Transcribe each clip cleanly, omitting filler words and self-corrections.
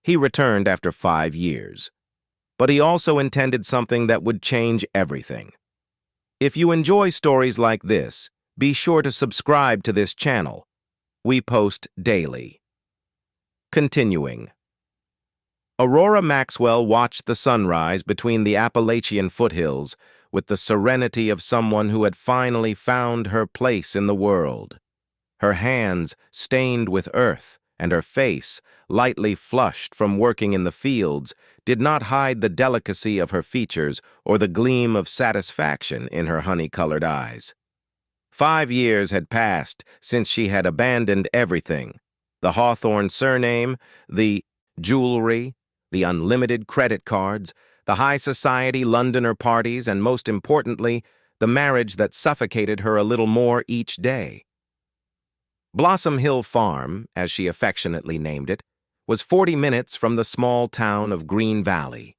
He returned after 5 years. But he also intended something that would change everything. If you enjoy stories like this, be sure to subscribe to this channel. We post daily. Continuing. Aurora Maxwell watched the sunrise between the Appalachian foothills with the serenity of someone who had finally found her place in the world. Her hands stained with earth and her face, lightly flushed from working in the fields, did not hide the delicacy of her features or the gleam of satisfaction in her honey-colored eyes. 5 years had passed since she had abandoned everything: the Hawthorne surname, the jewelry, the unlimited credit cards, the high society Londoner parties, and most importantly, the marriage that suffocated her a little more each day. Blossom Hill Farm, as she affectionately named it, was 40 minutes from the small town of Green Valley.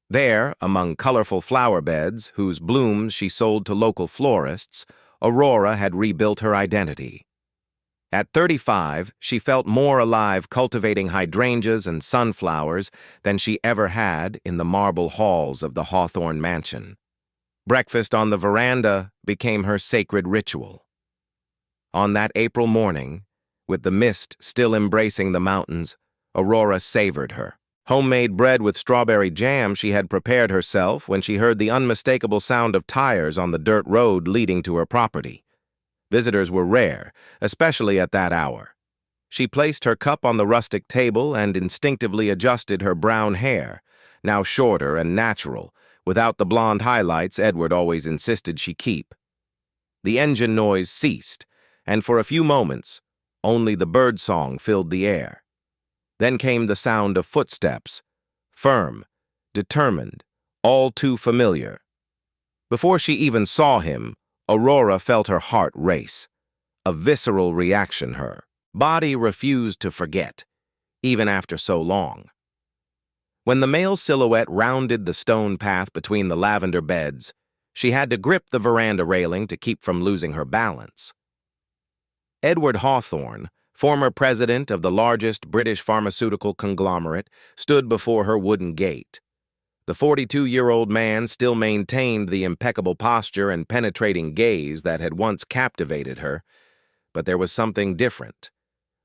There, among colorful flower beds, whose blooms she sold to local florists, Aurora had rebuilt her identity. At 35, she felt more alive cultivating hydrangeas and sunflowers than she ever had in the marble halls of the Hawthorne mansion. Breakfast on the veranda became her sacred ritual. On that April morning, with the mist still embracing the mountains, Aurora savored her homemade bread with strawberry jam she had prepared herself when she heard the unmistakable sound of tires on the dirt road leading to her property. Visitors were rare, especially at that hour. She placed her cup on the rustic table and instinctively adjusted her brown hair, now shorter and natural, without the blonde highlights Edward always insisted she keep. The engine noise ceased, and for a few moments, only the birdsong filled the air. Then came the sound of footsteps, firm, determined, all too familiar. Before she even saw him, Aurora felt her heart race. A visceral reaction her body refused to forget, even after so long. When the male silhouette rounded the stone path between the lavender beds, she had to grip the veranda railing to keep from losing her balance. Edward Hawthorne, former president of the largest British pharmaceutical conglomerate, stood before her wooden gate. The 42-year-old man still maintained the impeccable posture and penetrating gaze that had once captivated her, but there was something different.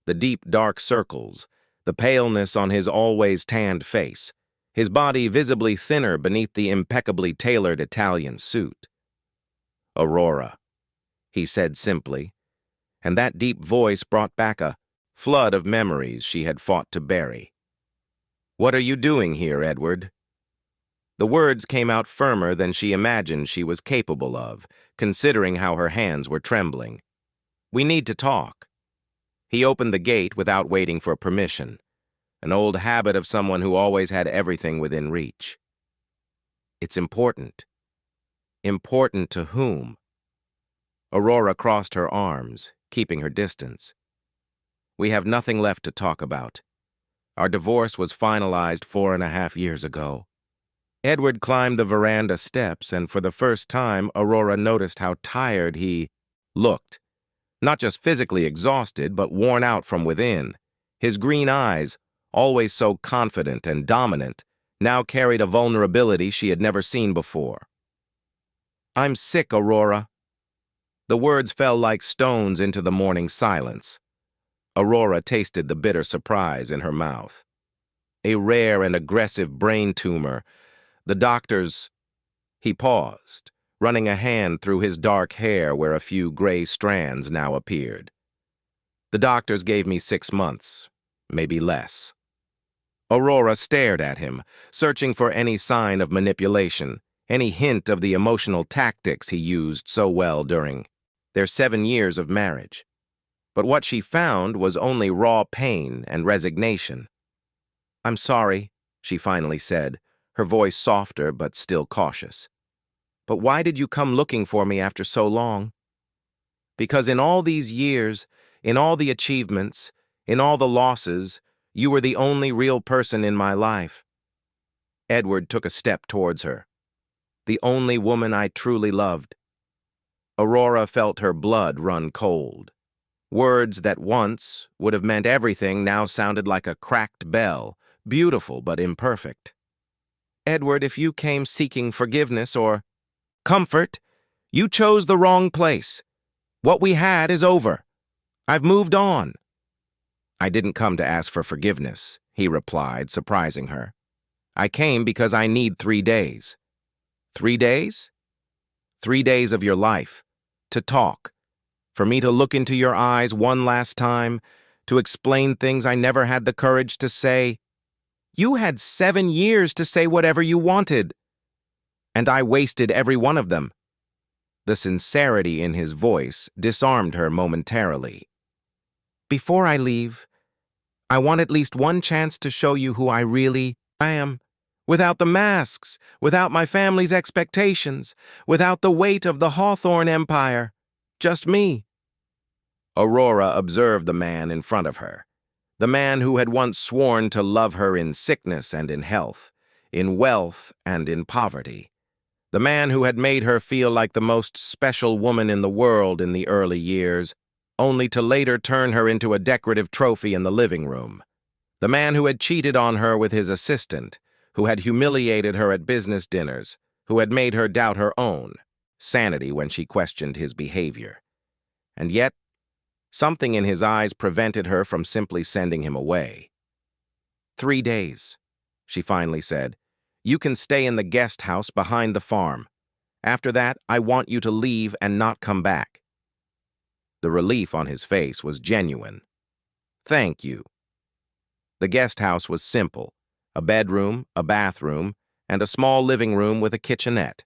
The deep, dark circles, the paleness on his always tanned face, his body visibly thinner beneath the impeccably tailored Italian suit. "Aurora," he said simply, and that deep voice brought back a flood of memories she had fought to bury. "What are you doing here, Edward?" The words came out firmer than she imagined she was capable of, considering how her hands were trembling. "We need to talk." He opened the gate without waiting for permission, an old habit of someone who always had everything within reach. "It's important." Important to whom? Aurora crossed her arms, keeping her distance. "We have nothing left to talk about. Our divorce was finalized 4.5 years ago." Edward climbed the veranda steps, and for the first time, Aurora noticed how tired he looked. Not just physically exhausted, but worn out from within. His green eyes, always so confident and dominant, now carried a vulnerability she had never seen before. "I'm sick, Aurora." The words fell like stones into the morning silence. Aurora tasted the bitter surprise in her mouth. "A rare and aggressive brain tumor. The doctors—" He paused, running a hand through his dark hair where a few gray strands now appeared. "The doctors gave me 6 months, maybe less." Aurora stared at him, searching for any sign of manipulation, any hint of the emotional tactics he used so well during their 7 years of marriage. But what she found was only raw pain and resignation. "I'm sorry," she finally said, her voice softer but still cautious. "But why did you come looking for me after so long?" "Because in all these years, in all the achievements, in all the losses, you were the only real person in my life." Edward took a step towards her. "The only woman I truly loved." Aurora felt her blood run cold. Words that once would have meant everything now sounded like a cracked bell, beautiful but imperfect. Edward, if you came seeking forgiveness or comfort, you chose the wrong place. What we had is over. I've moved on. I didn't come to ask for forgiveness, he replied, surprising her. I came because I need 3 days. 3 days? 3 days of your life. To talk. For me to look into your eyes one last time, to explain things I never had the courage to say. You had 7 years to say whatever you wanted. And I wasted every one of them. The sincerity in his voice disarmed her momentarily. Before I leave, I want at least one chance to show you who I really am. Without the masks, without my family's expectations, without the weight of the Hawthorne Empire. Just me. Aurora observed the man in front of her. The man who had once sworn to love her in sickness and in health, in wealth and in poverty. The man who had made her feel like the most special woman in the world in the early years, only to later turn her into a decorative trophy in the living room. The man who had cheated on her with his assistant, who had humiliated her at business dinners, who had made her doubt her own sanity when she questioned his behavior. And yet, something in his eyes prevented her from simply sending him away. 3 days, she finally said. You can stay in the guest house behind the farm. After that, I want you to leave and not come back. The relief on his face was genuine. Thank you. The guest house was simple. A bedroom, a bathroom, and a small living room with a kitchenette.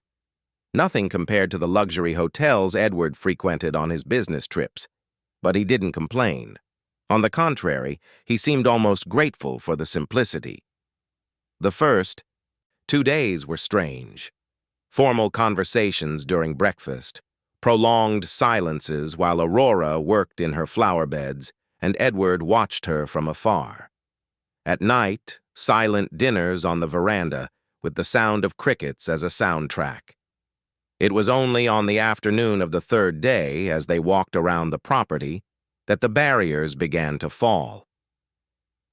Nothing compared to the luxury hotels Edward frequented on his business trips. But he didn't complain. On the contrary, he seemed almost grateful for the simplicity. The first 2 days were strange. Formal conversations during breakfast, prolonged silences while Aurora worked in her flower beds and Edward watched her from afar. At night, silent dinners on the veranda with the sound of crickets as a soundtrack. It was only on the afternoon of the 3rd day, as they walked around the property, that the barriers began to fall.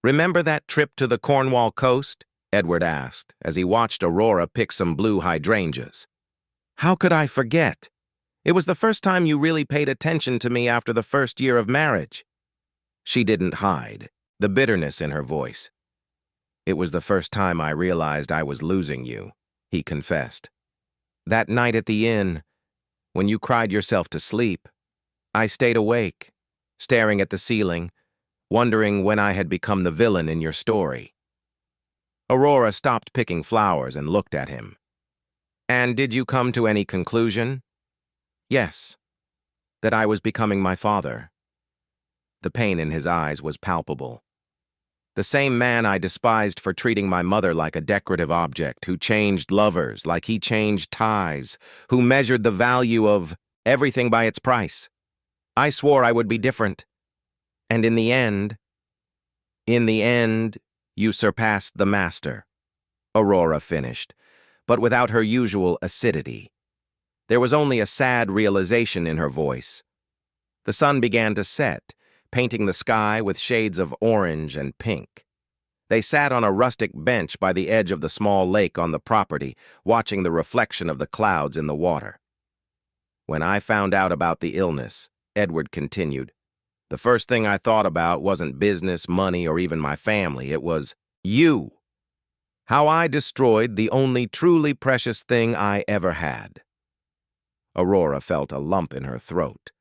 Remember that trip to the Cornwall coast? Edward asked, as he watched Aurora pick some blue hydrangeas. How could I forget? It was the first time you really paid attention to me after the 1st year of marriage. She didn't hide, the bitterness in her voice. It was the first time I realized I was losing you, he confessed. That night at the inn, when you cried yourself to sleep, I stayed awake, staring at the ceiling, wondering when I had become the villain in your story. Aurora stopped picking flowers and looked at him. And did you come to any conclusion? Yes, that I was becoming my father. The pain in his eyes was palpable. The same man I despised for treating my mother like a decorative object, who changed lovers like he changed ties, who measured the value of everything by its price. I swore I would be different. And in the end, you surpassed the master, Aurora finished, but without her usual acidity. There was only a sad realization in her voice. The sun began to set, painting the sky with shades of orange and pink. They sat on a rustic bench by the edge of the small lake on the property, watching the reflection of the clouds in the water. When I found out about the illness, Edward continued, the first thing I thought about wasn't business, money, or even my family. It was you. How I destroyed the only truly precious thing I ever had. Aurora felt a lump in her throat.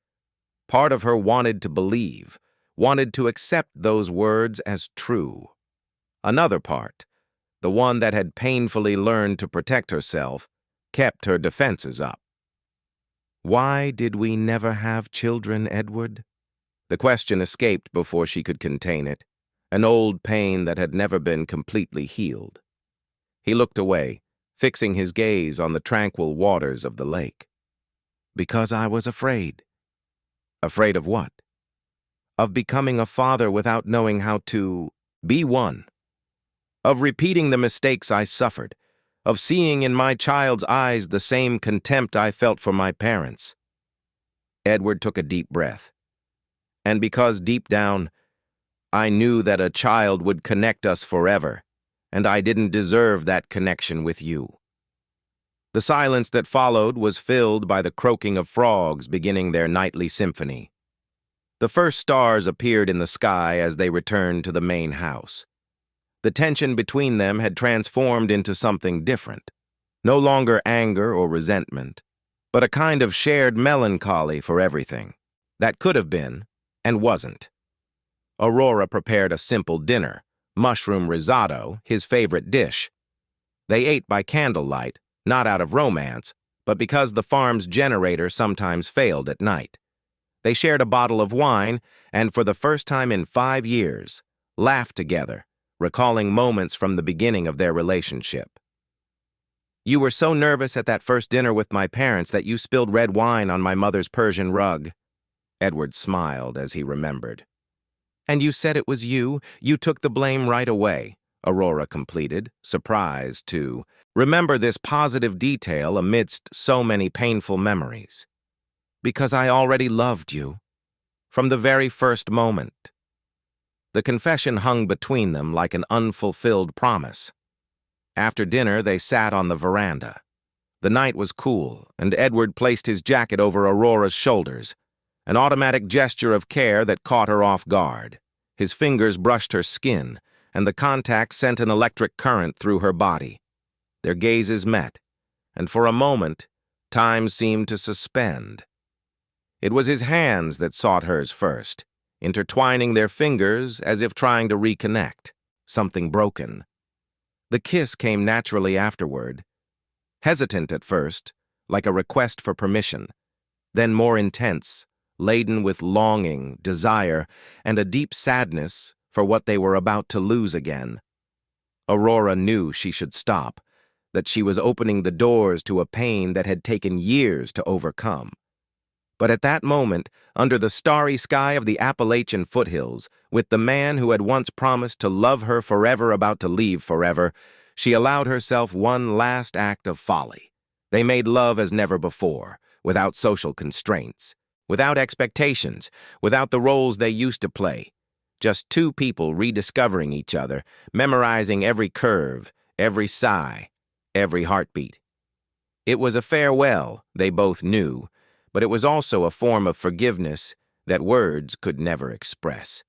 Part of her wanted to believe, wanted to accept those words as true. Another part, the one that had painfully learned to protect herself, kept her defenses up. Why did we never have children, Edward? The question escaped before she could contain it, an old pain that had never been completely healed. He looked away, fixing his gaze on the tranquil waters of the lake. Because I was afraid. Afraid of what? Of becoming a father without knowing how to be one. Of repeating the mistakes I suffered. Of seeing in my child's eyes the same contempt I felt for my parents. Edward took a deep breath. And because deep down, I knew that a child would connect us forever, and I didn't deserve that connection with you." The silence that followed was filled by the croaking of frogs beginning their nightly symphony. The first stars appeared in the sky as they returned to the main house. The tension between them had transformed into something different. No longer anger or resentment, but a kind of shared melancholy for everything that could have been and wasn't. Aurora prepared a simple dinner, mushroom risotto, his favorite dish. They ate by candlelight, not out of romance, but because the farm's generator sometimes failed at night. They shared a bottle of wine, and for the first time in 5 years, laughed together, recalling moments from the beginning of their relationship. "You were so nervous at that first dinner with my parents that you spilled red wine on my mother's Persian rug." Edward smiled as he remembered. "And you said it was you. You took the blame right away," Aurora completed, surprised to remember this positive detail amidst so many painful memories. "Because I already loved you. From the very first moment." The confession hung between them like an unfulfilled promise. After dinner, they sat on the veranda. The night was cool, and Edward placed his jacket over Aurora's shoulders, an automatic gesture of care that caught her off guard. His fingers brushed her skin, and the contact sent an electric current through her body. Their gazes met, and for a moment, time seemed to suspend. It was his hands that sought hers first, intertwining their fingers as if trying to reconnect, something broken. The kiss came naturally afterward, hesitant at first, like a request for permission, then more intense, laden with longing, desire, and a deep sadness for what they were about to lose again. Aurora knew she should stop, that she was opening the doors to a pain that had taken years to overcome. But at that moment, under the starry sky of the Appalachian foothills, with the man who had once promised to love her forever about to leave forever, she allowed herself one last act of folly. They made love as never before, without social constraints, without expectations, without the roles they used to play. Just two people rediscovering each other, memorizing every curve, every sigh, every heartbeat. It was a farewell, they both knew, but it was also a form of forgiveness that words could never express.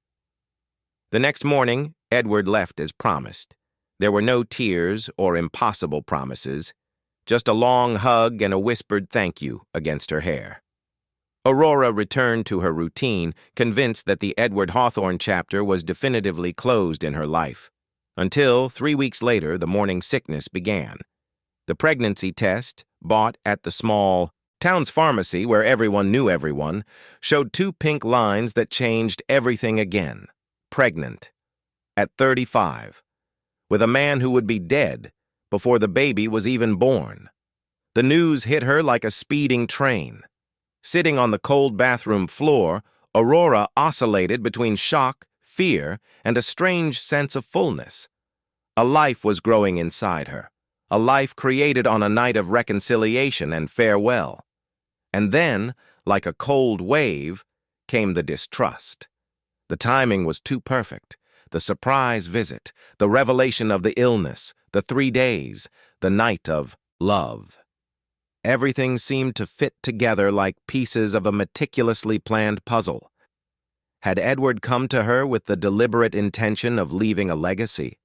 The next morning, Edward left as promised. There were no tears or impossible promises, just a long hug and a whispered thank you against her hair. Aurora returned to her routine, convinced that the Edward Hawthorne chapter was definitively closed in her life. Until 3 weeks later, the morning sickness began. The pregnancy test, bought at the small town's pharmacy where everyone knew everyone, showed 2 pink lines that changed everything again. Pregnant. At 35. With a man who would be dead before the baby was even born. The news hit her like a speeding train. Sitting on the cold bathroom floor, Aurora oscillated between shock, fear, and a strange sense of fullness. A life was growing inside her, a life created on a night of reconciliation and farewell. And then, like a cold wave, came the distrust. The timing was too perfect. The surprise visit, the revelation of the illness, the 3 days, the night of love. Everything seemed to fit together like pieces of a meticulously planned puzzle. Had Edward come to her with the deliberate intention of leaving a legacy,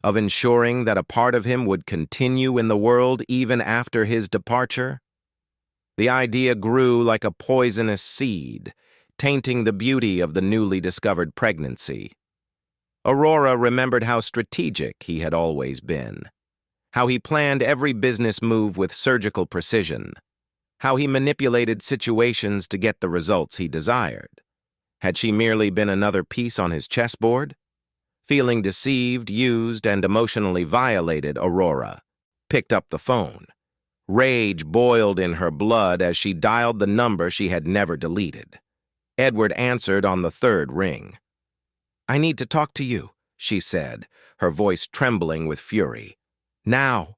of ensuring that a part of him would continue in the world even after his departure? The idea grew like a poisonous seed, tainting the beauty of the newly discovered pregnancy. Aurora remembered how strategic he had always been, how he planned every business move with surgical precision, how he manipulated situations to get the results he desired. Had she merely been another piece on his chessboard? Feeling deceived, used, and emotionally violated, Aurora picked up the phone. Rage boiled in her blood as she dialed the number she had never deleted. Edward answered on the 3rd ring. "I need to talk to you," she said, her voice trembling with fury. "Now."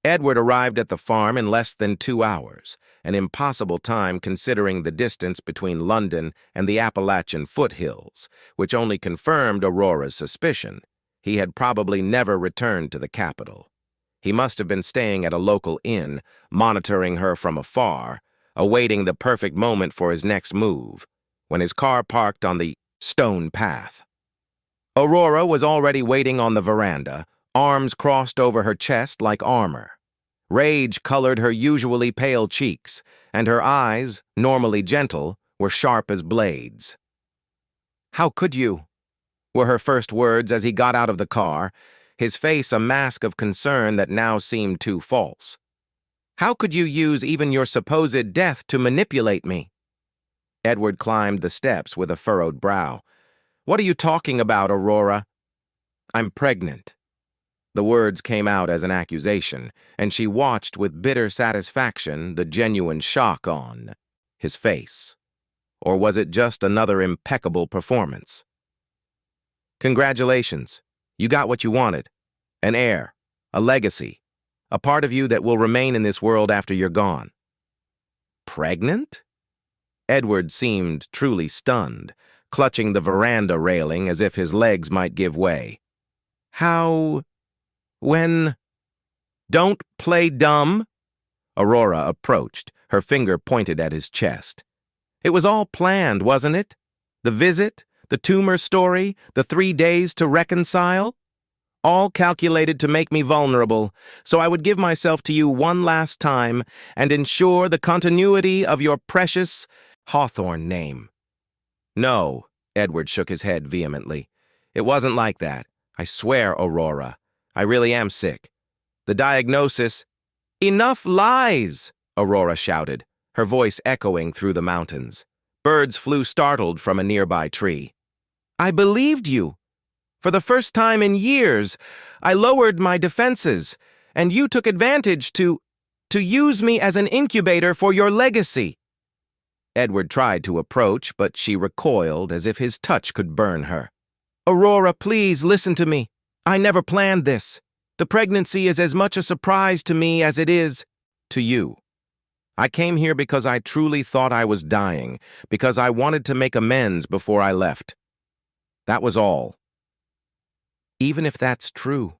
Edward arrived at the farm in less than 2 hours, an impossible time considering the distance between London and the Appalachian foothills, which only confirmed Aurora's suspicion. he had probably never returned to the capital. He must have been staying at a local inn, monitoring her from afar, awaiting the perfect moment for his next move, when his car parked on the stone path. Aurora was already waiting on the veranda, arms crossed over her chest like armor. Rage colored her usually pale cheeks, and her eyes, normally gentle, were sharp as blades. "How could you?" were her first words as he got out of the car, his face a mask of concern that now seemed too false. "How could you use even your supposed death to manipulate me?" Edward climbed the steps with a furrowed brow. "What are you talking about, Aurora?" "I'm pregnant." The words came out as an accusation, and she watched with bitter satisfaction the genuine shock on his face. Or was it just another impeccable performance? "Congratulations. You got what you wanted. An heir, a legacy, a part of you that will remain in this world after you're gone." "Pregnant?" Edward seemed truly stunned, clutching the veranda railing as if his legs might give way. "How? When?" "Don't play dumb." Aurora approached, her finger pointed at his chest. "It was all planned, wasn't it? The visit, the tumor story, the 3 days to reconcile? All calculated to make me vulnerable, so I would give myself to you one last time and ensure the continuity of your precious Hawthorne name." "No," Edward shook his head vehemently. "It wasn't like that. I swear, Aurora. I really am sick. The diagnosis—" "Enough lies!" Aurora shouted, her voice echoing through the mountains. Birds flew startled from a nearby tree. "I believed you. For the first time in years, I lowered my defenses, and you took advantage to use me as an incubator for your legacy." Edward tried to approach, but she recoiled as if his touch could burn her. "Aurora, please listen to me. I never planned this. The pregnancy is as much a surprise to me as it is to you. I came here because I truly thought I was dying, because I wanted to make amends before I left. That was all." "Even if that's true,"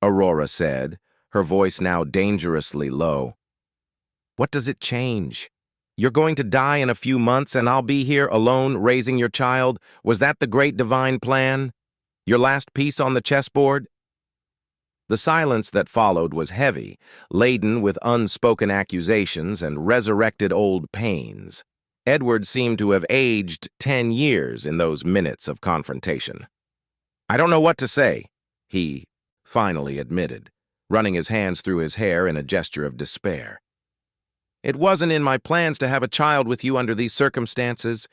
Aurora said, her voice now dangerously low, "what does it change? You're going to die in a few months and I'll be here alone raising your child. Was that the great divine plan? Your last piece on the chessboard?" The silence that followed was heavy, laden with unspoken accusations and resurrected old pains. Edward seemed to have aged 10 years in those minutes of confrontation. "I don't know what to say," he finally admitted, running his hands through his hair in a gesture of despair. "It wasn't in my plans to have a child with you under these circumstances,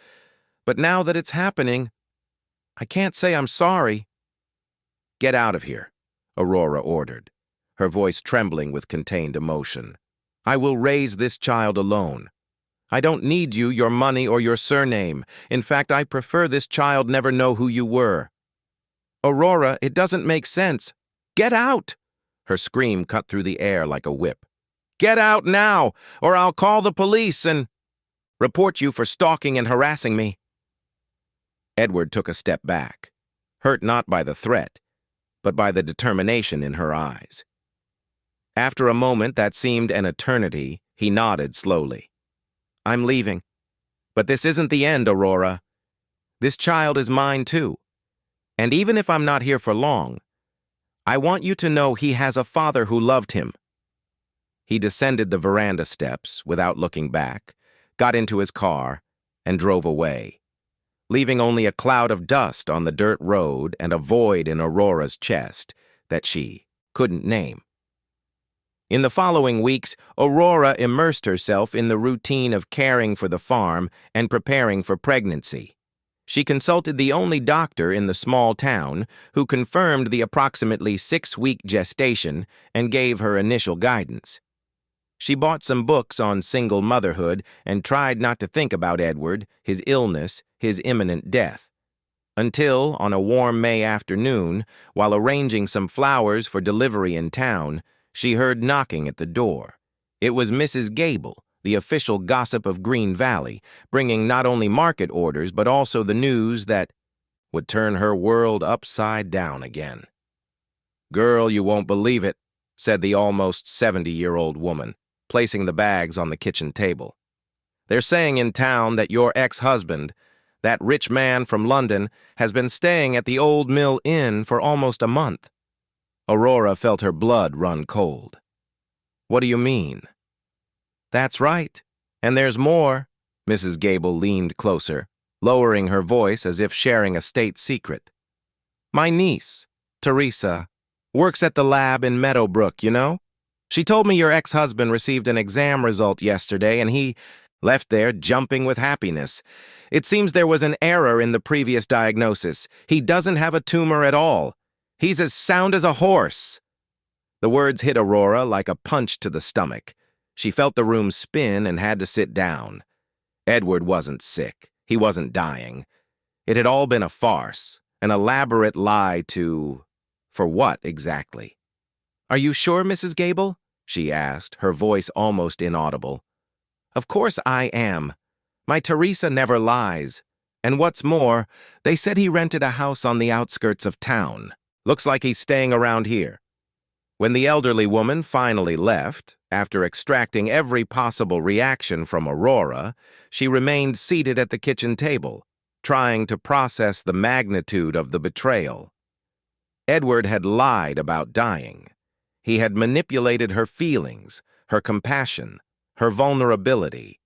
but now that it's happening, I can't say I'm sorry." "Get out of here," Aurora ordered, her voice trembling with contained emotion. "I will raise this child alone. I don't need you, your money, or your surname. In fact, I prefer this child never know who you were." "Aurora, it doesn't make sense. Get out!" Her scream cut through the air like a whip. "Get out now, or I'll call the police and report you for stalking and harassing me." Edward took a step back, hurt not by the threat, but by the determination in her eyes. After a moment that seemed an eternity, he nodded slowly. "I'm leaving. But this isn't the end, Aurora. This child is mine too. And even if I'm not here for long, I want you to know he has a father who loved him." He descended the veranda steps without looking back, got into his car, and drove away, leaving only a cloud of dust on the dirt road and a void in Aurora's chest that she couldn't name. In the following weeks, Aurora immersed herself in the routine of caring for the farm and preparing for pregnancy. She consulted the only doctor in the small town who confirmed the approximately 6-week gestation and gave her initial guidance. She bought some books on single motherhood and tried not to think about Edward, his illness, his imminent death. Until, on a warm May afternoon, while arranging some flowers for delivery in town, she heard knocking at the door. It was Mrs. Gable, the official gossip of Green Valley, bringing not only market orders but also the news that would turn her world upside down again. "Girl, you won't believe it," said the almost 70-year-old woman, placing the bags on the kitchen table. "They're saying in town that your ex-husband, that rich man from London, has been staying at the Old Mill Inn for almost a month." Aurora felt her blood run cold. "What do you mean?" "That's right. And there's more." Mrs. Gable leaned closer, lowering her voice as if sharing a state secret. "My niece, Teresa, works at the lab in Meadowbrook, you know? She told me your ex-husband received an exam result yesterday and he left there jumping with happiness. It seems there was an error in the previous diagnosis. He doesn't have a tumor at all. He's as sound as a horse." The words hit Aurora like a punch to the stomach. She felt the room spin and had to sit down. Edward wasn't sick. He wasn't dying. It had all been a farce, an elaborate lie to... for what exactly? "Are you sure, Mrs. Gable?" she asked, her voice almost inaudible. "Of course I am. My Teresa never lies. And what's more, they said he rented a house on the outskirts of town. Looks like he's staying around here." When the elderly woman finally left, after extracting every possible reaction from Aurora, she remained seated at the kitchen table, trying to process the magnitude of the betrayal. Edward had lied about dying. He had manipulated her feelings, her compassion, her vulnerability.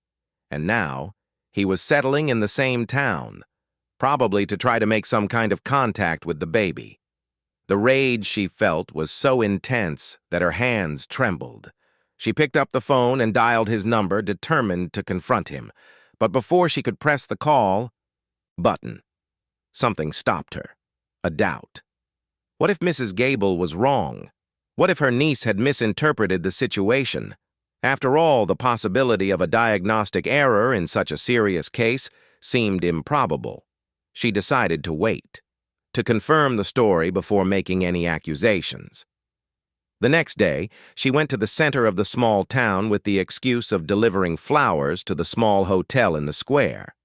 And now, he was settling in the same town, probably to try to make some kind of contact with the baby. The rage she felt was so intense that her hands trembled. She picked up the phone and dialed his number, determined to confront him. But before she could press the call, button. Something stopped her. A doubt. What if Mrs. Gable was wrong? What if her niece had misinterpreted the situation? After all, the possibility of a diagnostic error in such a serious case seemed improbable. She decided to wait, to confirm the story before making any accusations. The next day, she went to the center of the small town with the excuse of delivering flowers to the small hotel in the square.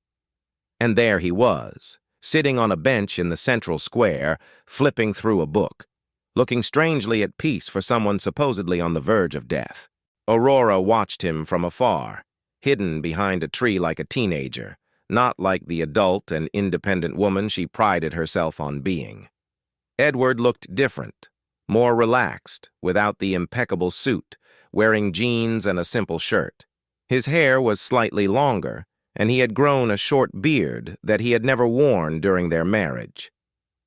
And there he was, sitting on a bench in the central square, flipping through a book, looking strangely at peace for someone supposedly on the verge of death. Aurora watched him from afar, hidden behind a tree like a teenager, not like the adult and independent woman she prided herself on being. Edward looked different, more relaxed, without the impeccable suit, wearing jeans and a simple shirt. His hair was slightly longer, and he had grown a short beard that he had never worn during their marriage.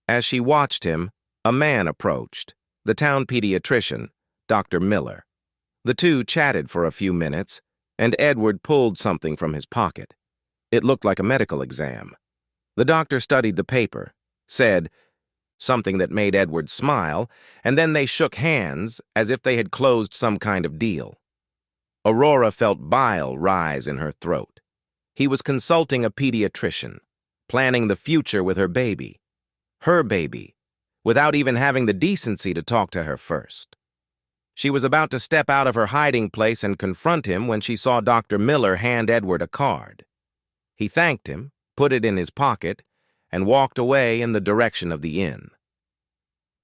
As she watched him, a man approached, the town pediatrician, Dr. Miller. The two chatted for a few minutes, and Edward pulled something from his pocket. It looked like a medical exam. The doctor studied the paper, said something that made Edward smile, and then they shook hands as if they had closed some kind of deal. Aurora felt bile rise in her throat. He was consulting a pediatrician, planning the future with her baby, without even having the decency to talk to her first. She was about to step out of her hiding place and confront him when she saw Dr. Miller hand Edward a card. He thanked him, put it in his pocket, and walked away in the direction of the inn.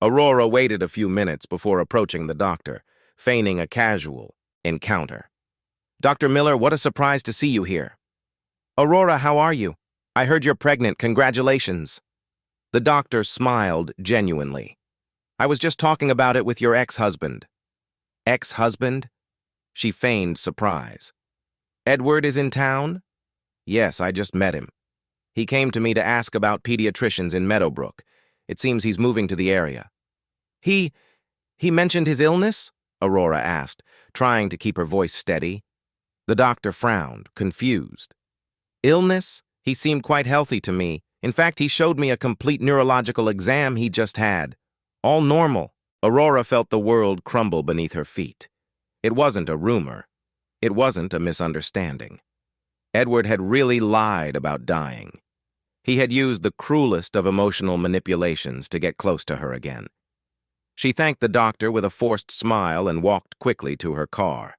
Aurora waited a few minutes before approaching the doctor, feigning a casual encounter. "Dr. Miller, what a surprise to see you here." "Aurora, how are you? I heard you're pregnant. Congratulations." The doctor smiled genuinely. "I was just talking about it with your ex-husband." "Ex-husband?" She feigned surprise. "Edward is in town?" "Yes, I just met him. He came to me to ask about pediatricians in Meadowbrook. It seems he's moving to the area." He mentioned his illness?" Aurora asked, trying to keep her voice steady. The doctor frowned, confused. "Illness? He seemed quite healthy to me. In fact, he showed me a complete neurological exam he just had. All normal." Aurora felt the world crumble beneath her feet. It wasn't a rumor. It wasn't a misunderstanding. Edward had really lied about dying. He had used the cruelest of emotional manipulations to get close to her again. She thanked the doctor with a forced smile and walked quickly to her car.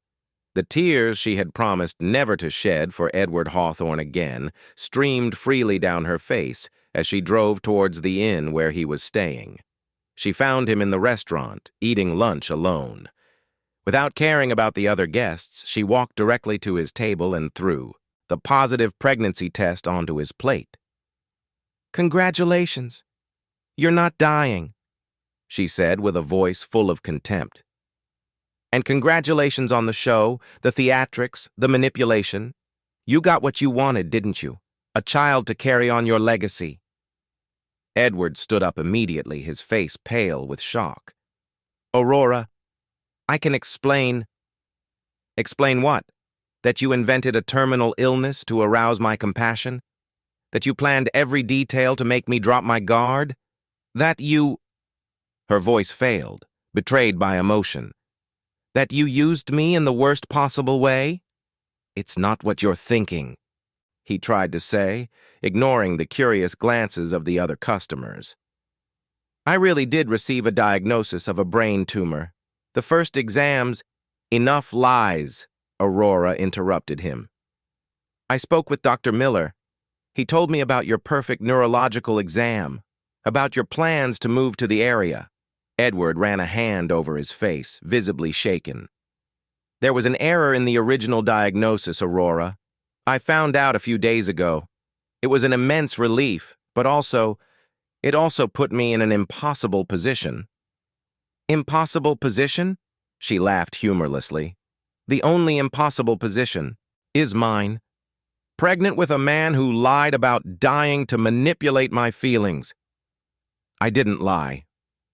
The tears she had promised never to shed for Edward Hawthorne again streamed freely down her face as she drove towards the inn where he was staying. She found him in the restaurant, eating lunch alone. Without caring about the other guests, she walked directly to his table and threw the positive pregnancy test onto his plate. "Congratulations. You're not dying," she said with a voice full of contempt. "And congratulations on the show, the theatrics, the manipulation. You got what you wanted, didn't you? A child to carry on your legacy." Edward stood up immediately, his face pale with shock. "Aurora, I can explain." "Explain what? That you invented a terminal illness to arouse my compassion? That you planned every detail to make me drop my guard? That you—" Her voice failed, betrayed by emotion. "That you used me in the worst possible way? It's not what you're thinking," he tried to say, ignoring the curious glances of the other customers. "I really did receive a diagnosis of a brain tumor. The first exams—" "Enough lies," Aurora interrupted him. "I spoke with Dr. Miller. He told me about your perfect neurological exam, about your plans to move to the area." Edward ran a hand over his face, visibly shaken. "There was an error in the original diagnosis, Aurora. I found out a few days ago. It was an immense relief, but it also put me in an impossible position." "Impossible position?" She laughed humorlessly. "The only impossible position is mine. Pregnant with a man who lied about dying to manipulate my feelings." "I didn't lie,"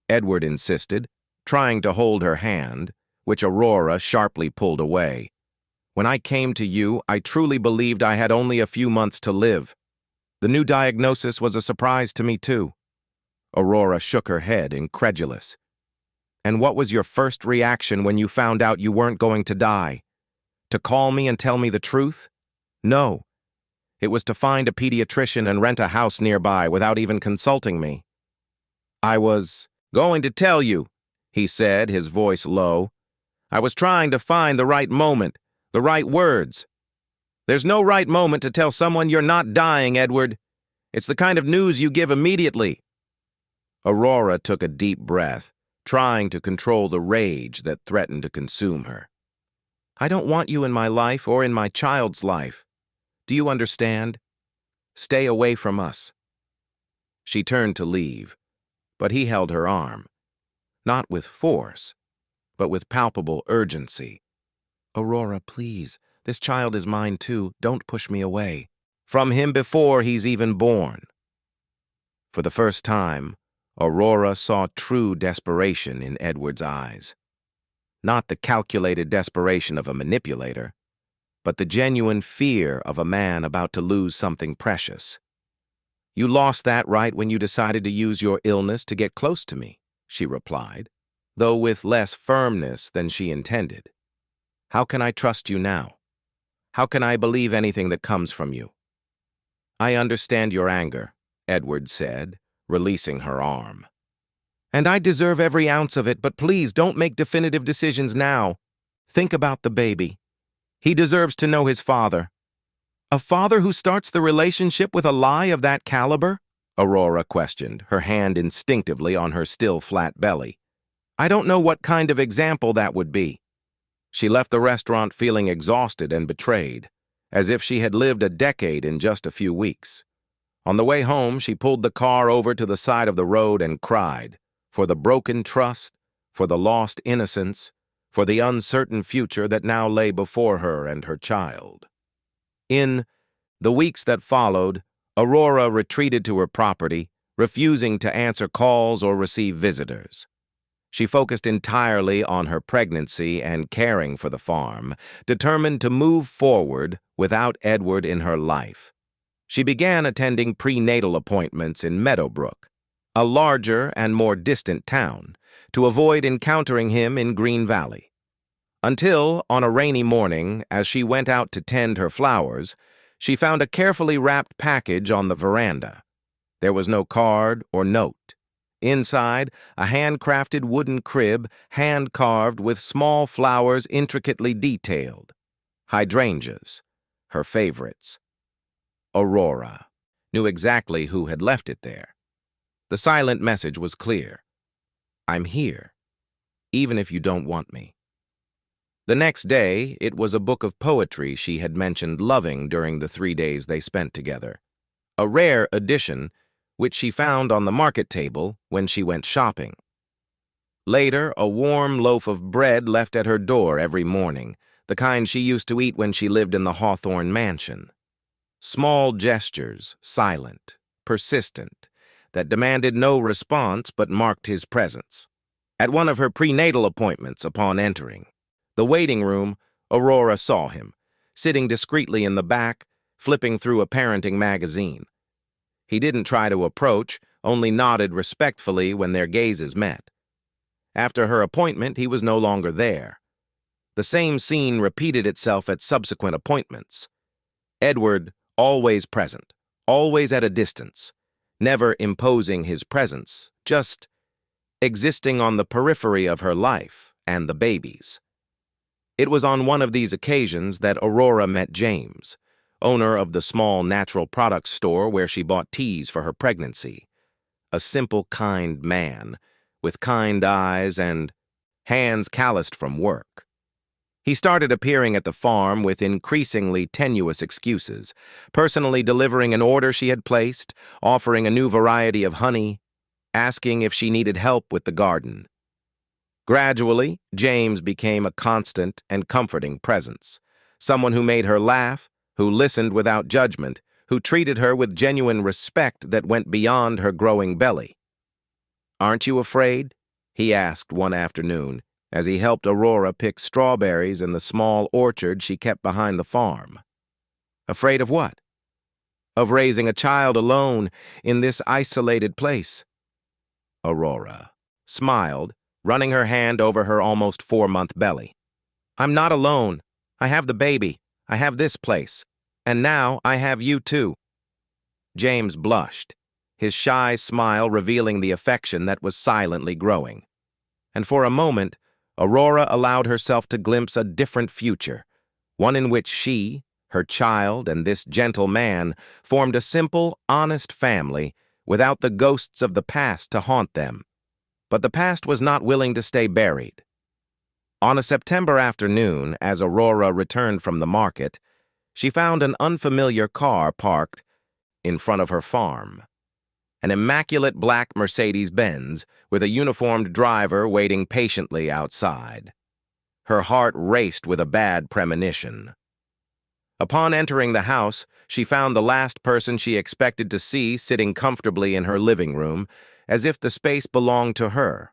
Edward insisted, trying to hold her hand, which Aurora sharply pulled away. "When I came to you, I truly believed I had only a few months to live. The new diagnosis was a surprise to me, too." Aurora shook her head, incredulous. "And what was your first reaction when you found out you weren't going to die? To call me and tell me the truth? No. It was to find a pediatrician and rent a house nearby without even consulting me." "I was going to tell you," he said, his voice low. "I was trying to find the right moment, the right words. There's no right moment to tell someone you're not dying, Edward. It's the kind of news you give immediately." Aurora took a deep breath, trying to control the rage that threatened to consume her. "I don't want you in my life or in my child's life. Do you understand? Stay away from us." She turned to leave, but he held her arm, not with force, but with palpable urgency. "Aurora, please, this child is mine too. Don't push me away. From him before he's even born." For the first time, Aurora saw true desperation in Edward's eyes. Not the calculated desperation of a manipulator, but the genuine fear of a man about to lose something precious. "You lost that right when you decided to use your illness to get close to me," she replied, though with less firmness than she intended. "How can I trust you now? How can I believe anything that comes from you?" "I understand your anger," Edward said, releasing her arm. "And I deserve every ounce of it, but please don't make definitive decisions now. Think about the baby. He deserves to know his father." "A father who starts the relationship with a lie of that caliber?" Aurora questioned, her hand instinctively on her still flat belly. "I don't know what kind of example that would be." She left the restaurant feeling exhausted and betrayed, as if she had lived a decade in just a few weeks. On the way home, she pulled the car over to the side of the road and cried, for the broken trust, for the lost innocence, for the uncertain future that now lay before her and her child. In the weeks that followed, Aurora retreated to her property, refusing to answer calls or receive visitors. She focused entirely on her pregnancy and caring for the farm, determined to move forward without Edward in her life. She began attending prenatal appointments in Meadowbrook, a larger and more distant town, to avoid encountering him in Green Valley. Until, on a rainy morning, as she went out to tend her flowers, she found a carefully wrapped package on the veranda. There was no card or note. Inside, a handcrafted wooden crib, hand-carved with small flowers intricately detailed. Hydrangeas, her favorites. Aurora knew exactly who had left it there. The silent message was clear. I'm here, even if you don't want me. The next day, it was a book of poetry she had mentioned loving during the 3 days they spent together. A rare edition, which she found on the market table when she went shopping. Later, a warm loaf of bread left at her door every morning, the kind she used to eat when she lived in the Hawthorne mansion. Small gestures, silent, persistent, that demanded no response but marked his presence. At one of her prenatal appointments upon entering the waiting room, Aurora saw him, sitting discreetly in the back, flipping through a parenting magazine. He didn't try to approach, only nodded respectfully when their gazes met. After her appointment, he was no longer there. The same scene repeated itself at subsequent appointments. Edward, always present, always at a distance, never imposing his presence, just existing on the periphery of her life and the baby's. It was on one of these occasions that Aurora met James, owner of the small natural products store where she bought teas for her pregnancy. A simple, kind man, with kind eyes and hands calloused from work. He started appearing at the farm with increasingly tenuous excuses, personally delivering an order she had placed, offering a new variety of honey, asking if she needed help with the garden. Gradually, James became a constant and comforting presence, someone who made her laugh, who listened without judgment, who treated her with genuine respect that went beyond her growing belly. "Aren't you afraid?" he asked one afternoon, as he helped Aurora pick strawberries in the small orchard she kept behind the farm. "Afraid of what?" "Of raising a child alone in this isolated place." Aurora smiled, running her hand over her almost 4-month belly. "I'm not alone. I have the baby. I have this place. And now I have you too." James blushed, his shy smile revealing the affection that was silently growing. And for a moment, Aurora allowed herself to glimpse a different future, one in which she, her child, and this gentle man formed a simple, honest family without the ghosts of the past to haunt them. But the past was not willing to stay buried. On a September afternoon, as Aurora returned from the market, she found an unfamiliar car parked in front of her farm. An immaculate black Mercedes-Benz with a uniformed driver waiting patiently outside. Her heart raced with a bad premonition. Upon entering the house, she found the last person she expected to see sitting comfortably in her living room, as if the space belonged to her.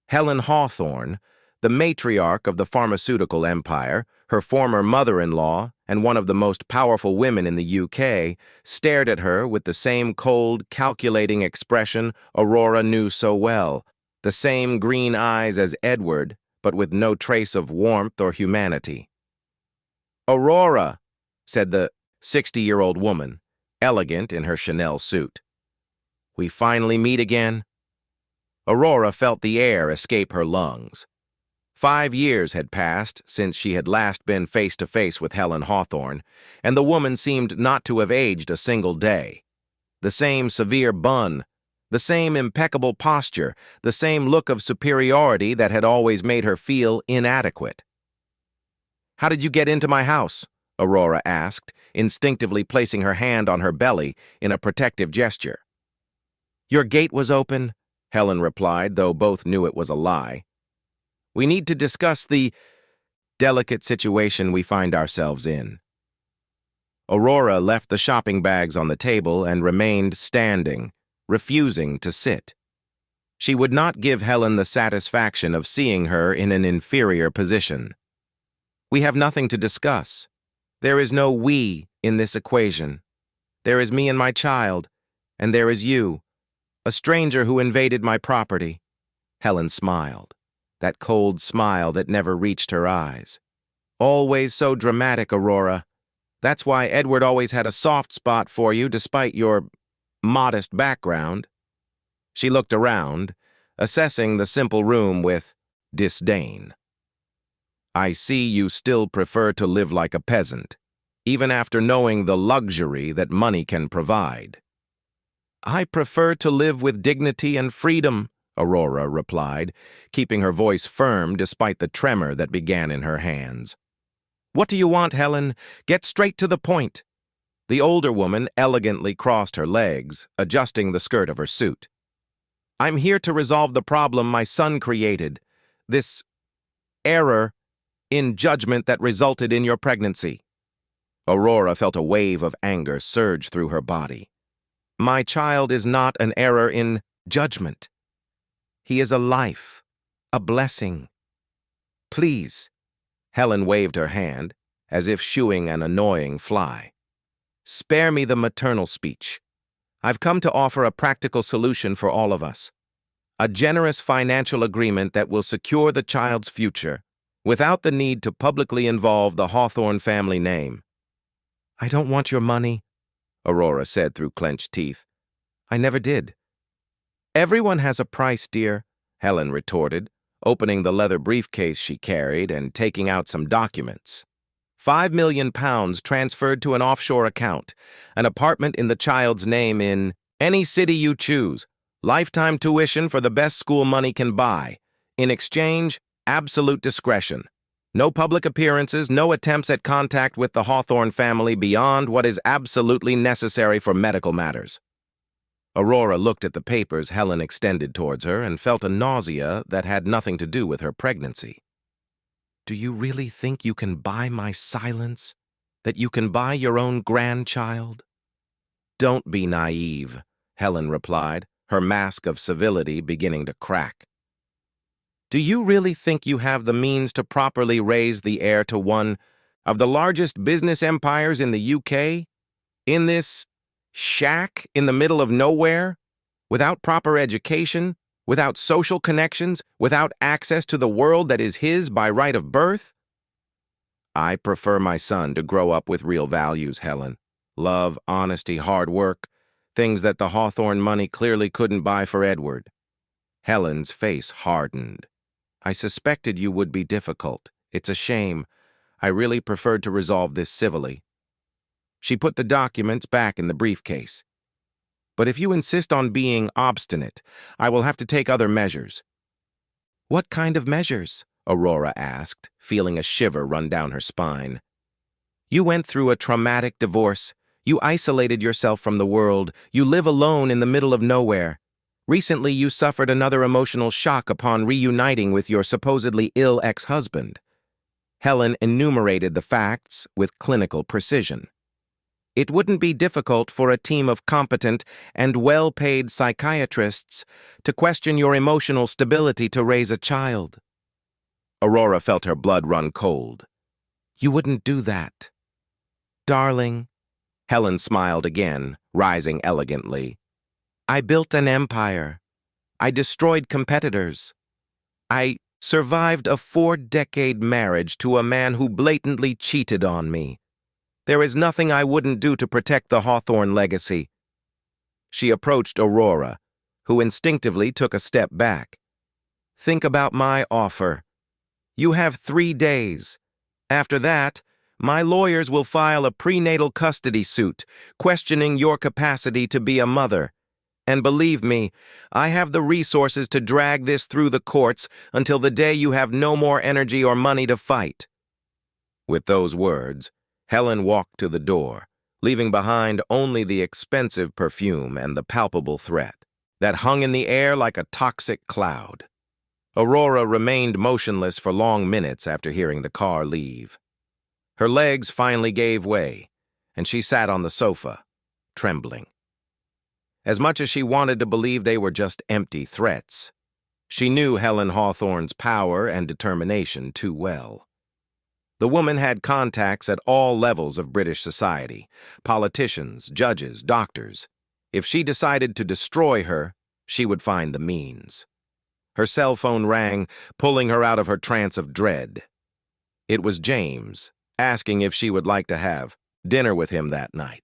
Helen Hawthorne, the matriarch of the pharmaceutical empire, her former mother-in-law, and one of the most powerful women in the UK, stared at her with the same cold, calculating expression Aurora knew so well, the same green eyes as Edward, but with no trace of warmth or humanity. "Aurora," said the 60-year-old woman, elegant in her Chanel suit. "We finally meet again?" Aurora felt the air escape her lungs. 5 years had passed since she had last been face-to-face with Helen Hawthorne, and the woman seemed not to have aged a single day. The same severe bun, the same impeccable posture, the same look of superiority that had always made her feel inadequate. "How did you get into my house?" Aurora asked, instinctively placing her hand on her belly in a protective gesture. "Your gate was open," Helen replied, though both knew it was a lie. "We need to discuss the delicate situation we find ourselves in." Aurora left the shopping bags on the table and remained standing, refusing to sit. She would not give Helen the satisfaction of seeing her in an inferior position. "We have nothing to discuss. There is no we in this equation. There is me and my child, and there is you, a stranger who invaded my property." Helen smiled, that cold smile that never reached her eyes. "Always so dramatic, Aurora. That's why Edward always had a soft spot for you despite your modest background." She looked around, assessing the simple room with disdain. "I see you still prefer to live like a peasant, even after knowing the luxury that money can provide." "I prefer to live with dignity and freedom," Aurora replied, keeping her voice firm despite the tremor that began in her hands. "What do you want, Helen? Get straight to the point." The older woman elegantly crossed her legs, adjusting the skirt of her suit. "I'm here to resolve the problem my son created. This error in judgment that resulted in your pregnancy." Aurora felt a wave of anger surge through her body. "My child is not an error in judgment. He is a life, a blessing. Please." Helen waved her hand, as if shooing an annoying fly. "Spare me the maternal speech. I've come to offer a practical solution for all of us. A generous financial agreement that will secure the child's future, without the need to publicly involve the Hawthorne family name." "I don't want your money," Aurora said through clenched teeth. "I never did." "Everyone has a price, dear," Helen retorted, opening the leather briefcase she carried and taking out some documents. £5 million transferred to an offshore account, an apartment in the child's name in any city you choose, lifetime tuition for the best school money can buy. In exchange, absolute discretion. No public appearances, no attempts at contact with the Hawthorne family beyond what is absolutely necessary for medical matters. Aurora looked at the papers Helen extended towards her and felt a nausea that had nothing to do with her pregnancy. "Do you really think you can buy my silence? That you can buy your own grandchild?" "Don't be naive," Helen replied, her mask of civility beginning to crack. "Do you really think you have the means to properly raise the heir to one of the largest business empires in the UK? In this shack in the middle of nowhere? Without proper education? Without social connections? Without access to the world that is his by right of birth?" "I prefer my son to grow up with real values, Helen. Love, honesty, hard work. Things that the Hawthorne money clearly couldn't buy for Edward." Helen's face hardened. "I suspected you would be difficult. It's a shame. I really preferred to resolve this civilly." She put the documents back in the briefcase. "But if you insist on being obstinate, I will have to take other measures." "What kind of measures?" Aurora asked, feeling a shiver run down her spine. "You went through a traumatic divorce. You isolated yourself from the world. You live alone in the middle of nowhere. Recently, you suffered another emotional shock upon reuniting with your supposedly ill ex-husband." Helen enumerated the facts with clinical precision. "It wouldn't be difficult for a team of competent and well-paid psychiatrists to question your emotional stability to raise a child." Aurora felt her blood run cold. "You wouldn't do that." "Darling," Helen smiled again, rising elegantly. "I built an empire. I destroyed competitors. I survived a 4-decade marriage to a man who blatantly cheated on me. There is nothing I wouldn't do to protect the Hawthorne legacy." She approached Aurora, who instinctively took a step back. "Think about my offer. You have 3 days. After that, my lawyers will file a prenatal custody suit, questioning your capacity to be a mother. And believe me, I have the resources to drag this through the courts until the day you have no more energy or money to fight." With those words, Helen walked to the door, leaving behind only the expensive perfume and the palpable threat that hung in the air like a toxic cloud. Aurora remained motionless for long minutes after hearing the car leave. Her legs finally gave way, and she sat on the sofa, trembling. As much as she wanted to believe they were just empty threats, she knew Helen Hawthorne's power and determination too well. The woman had contacts at all levels of British society: politicians, judges, doctors. If she decided to destroy her, she would find the means. Her cell phone rang, pulling her out of her trance of dread. It was James, asking if she would like to have dinner with him that night.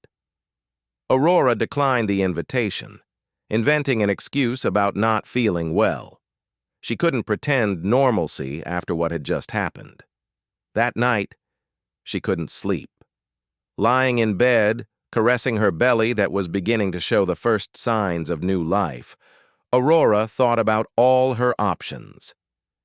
Aurora declined the invitation, inventing an excuse about not feeling well. She couldn't pretend normalcy after what had just happened. That night, she couldn't sleep. Lying in bed, caressing her belly that was beginning to show the first signs of new life, Aurora thought about all her options.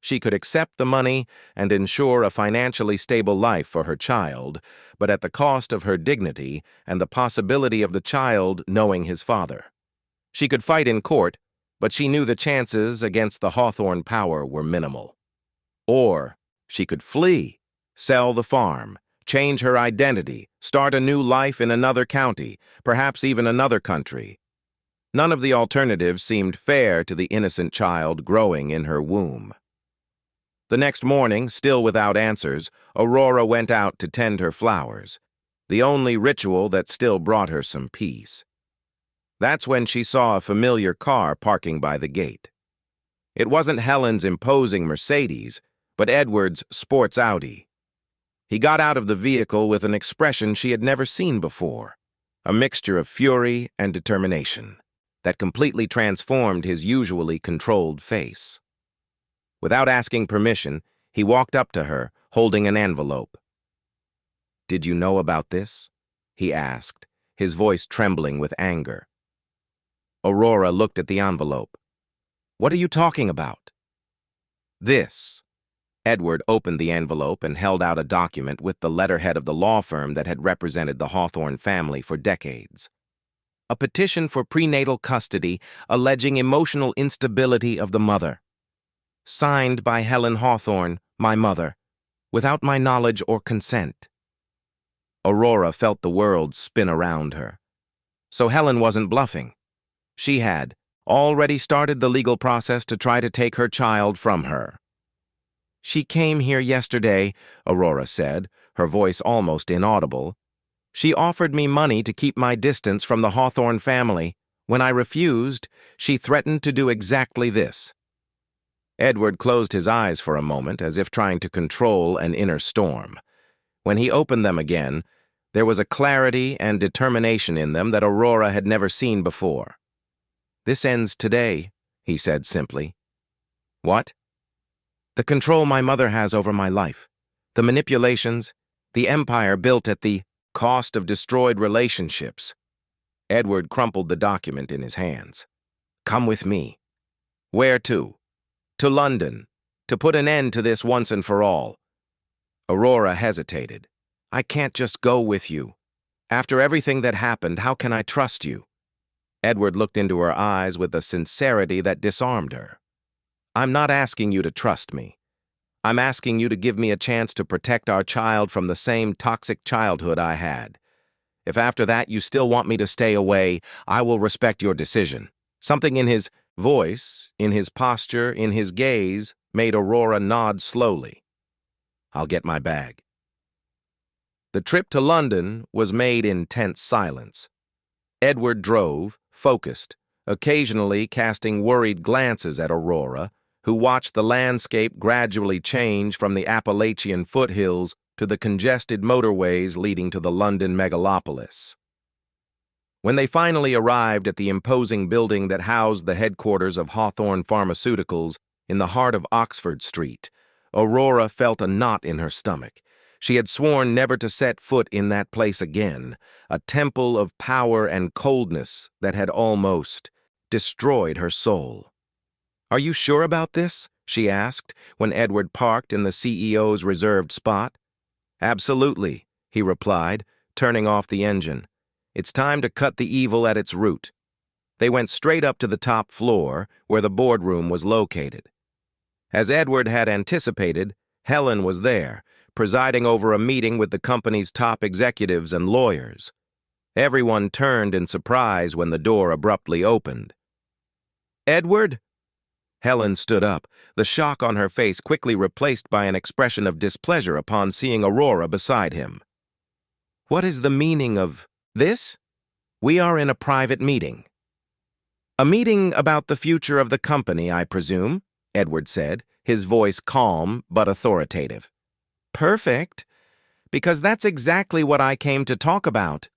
She could accept the money and ensure a financially stable life for her child, but at the cost of her dignity and the possibility of the child knowing his father. She could fight in court, but she knew the chances against the Hawthorne power were minimal. Or she could flee, sell the farm, change her identity, start a new life in another county, perhaps even another country. None of the alternatives seemed fair to the innocent child growing in her womb. The next morning, still without answers, Aurora went out to tend her flowers, the only ritual that still brought her some peace. That's when she saw a familiar car parking by the gate. It wasn't Helen's imposing Mercedes, but Edward's sports Audi. He got out of the vehicle with an expression she had never seen before, a mixture of fury and determination that completely transformed his usually controlled face. Without asking permission, he walked up to her, holding an envelope. "Did you know about this?" he asked, his voice trembling with anger. Aurora looked at the envelope. "What are you talking about?" "This." Edward opened the envelope and held out a document with the letterhead of the law firm that had represented the Hawthorne family for decades. A petition for prenatal custody alleging emotional instability of the mother. Signed by Helen Hawthorne, my mother, without my knowledge or consent. Aurora felt the world spin around her. So Helen wasn't bluffing. She had already started the legal process to try to take her child from her. "She came here yesterday," Aurora said, her voice almost inaudible. "She offered me money to keep my distance from the Hawthorne family. When I refused, she threatened to do exactly this." Edward closed his eyes for a moment as if trying to control an inner storm. When he opened them again, there was a clarity and determination in them that Aurora had never seen before. "This ends today," he said simply. "What?" "The control my mother has over my life, the manipulations, the empire built at the cost of destroyed relationships." Edward crumpled the document in his hands. "Come with me." "Where to?" "To London, to put an end to this once and for all." Aurora hesitated. "I can't just go with you. After everything that happened, how can I trust you?" Edward looked into her eyes with a sincerity that disarmed her. "I'm not asking you to trust me. I'm asking you to give me a chance to protect our child from the same toxic childhood I had. If after that you still want me to stay away, I will respect your decision." Something in his voice, in his posture, in his gaze, made Aurora nod slowly. "I'll get my bag." The trip to London was made in tense silence. Edward drove, focused, occasionally casting worried glances at Aurora, who watched the landscape gradually change from the Appalachian foothills to the congested motorways leading to the London megalopolis. When they finally arrived at the imposing building that housed the headquarters of Hawthorne Pharmaceuticals in the heart of Oxford Street, Aurora felt a knot in her stomach. She had sworn never to set foot in that place again, a temple of power and coldness that had almost destroyed her soul. "Are you sure about this?" she asked, when Edward parked in the CEO's reserved spot. "Absolutely," he replied, turning off the engine. "It's time to cut the evil at its root." They went straight up to the top floor, where the boardroom was located. As Edward had anticipated, Helen was there, presiding over a meeting with the company's top executives and lawyers. Everyone turned in surprise when the door abruptly opened. "Edward?" Helen stood up, the shock on her face quickly replaced by an expression of displeasure upon seeing Aurora beside him. "What is the meaning of this?" "We are in a private meeting." "A meeting about the future of the company, I presume," Edward said, his voice calm but authoritative. "Perfect, because that's exactly what I came to talk about."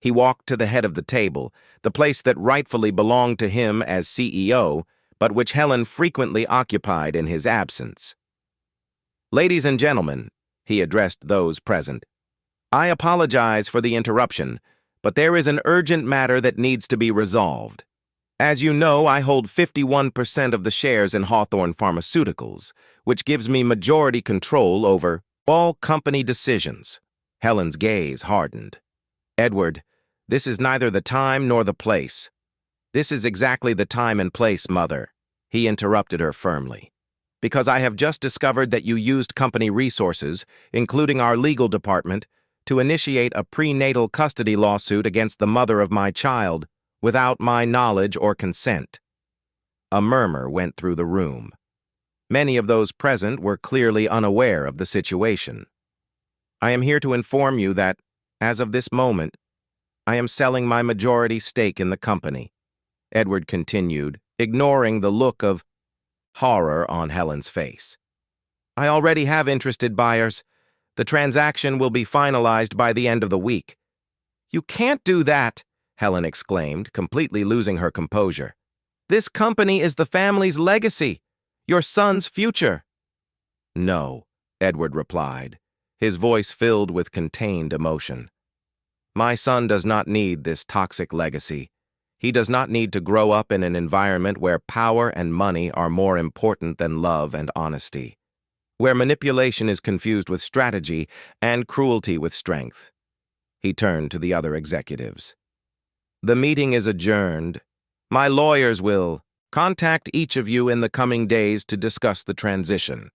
He walked to the head of the table, the place that rightfully belonged to him as CEO, but which Helen frequently occupied in his absence. "Ladies and gentlemen," he addressed those present, "I apologize for the interruption, but there is an urgent matter that needs to be resolved." As you know, I hold 51% of the shares in Hawthorne Pharmaceuticals, which gives me majority control over all company decisions. Helen's gaze hardened. Edward, this is neither the time nor the place. This is exactly the time and place, Mother, he interrupted her firmly. Because I have just discovered that you used company resources, including our legal department, to initiate a prenatal custody lawsuit against the mother of my child without my knowledge or consent. A murmur went through the room. Many of those present were clearly unaware of the situation. I am here to inform you that, as of this moment, I am selling my majority stake in the company, Edward continued, ignoring the look of horror on Helen's face. I already have interested buyers. The transaction will be finalized by the end of the week. You can't do that, Helen exclaimed, completely losing her composure. This company is the family's legacy, your son's future. No, Edward replied, his voice filled with contained emotion. My son does not need this toxic legacy. He does not need to grow up in an environment where power and money are more important than love and honesty, where manipulation is confused with strategy and cruelty with strength. He turned to the other executives. The meeting is adjourned. My lawyers will contact each of you in the coming days to discuss the transition.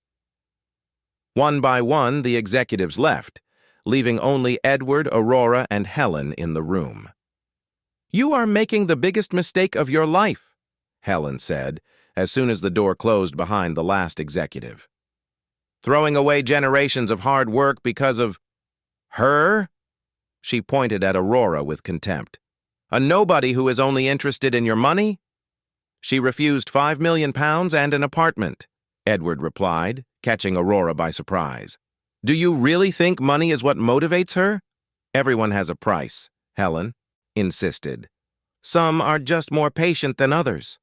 One by one, the executives left, leaving only Edward, Aurora, and Helen in the room. You are making the biggest mistake of your life, Helen said, as soon as the door closed behind the last executive. Throwing away generations of hard work because of her? She pointed at Aurora with contempt. A nobody who is only interested in your money? She refused £5 million and an apartment, Edward replied, catching Aurora by surprise. Do you really think money is what motivates her? Everyone has a price, Helen insisted. Some are just more patient than others.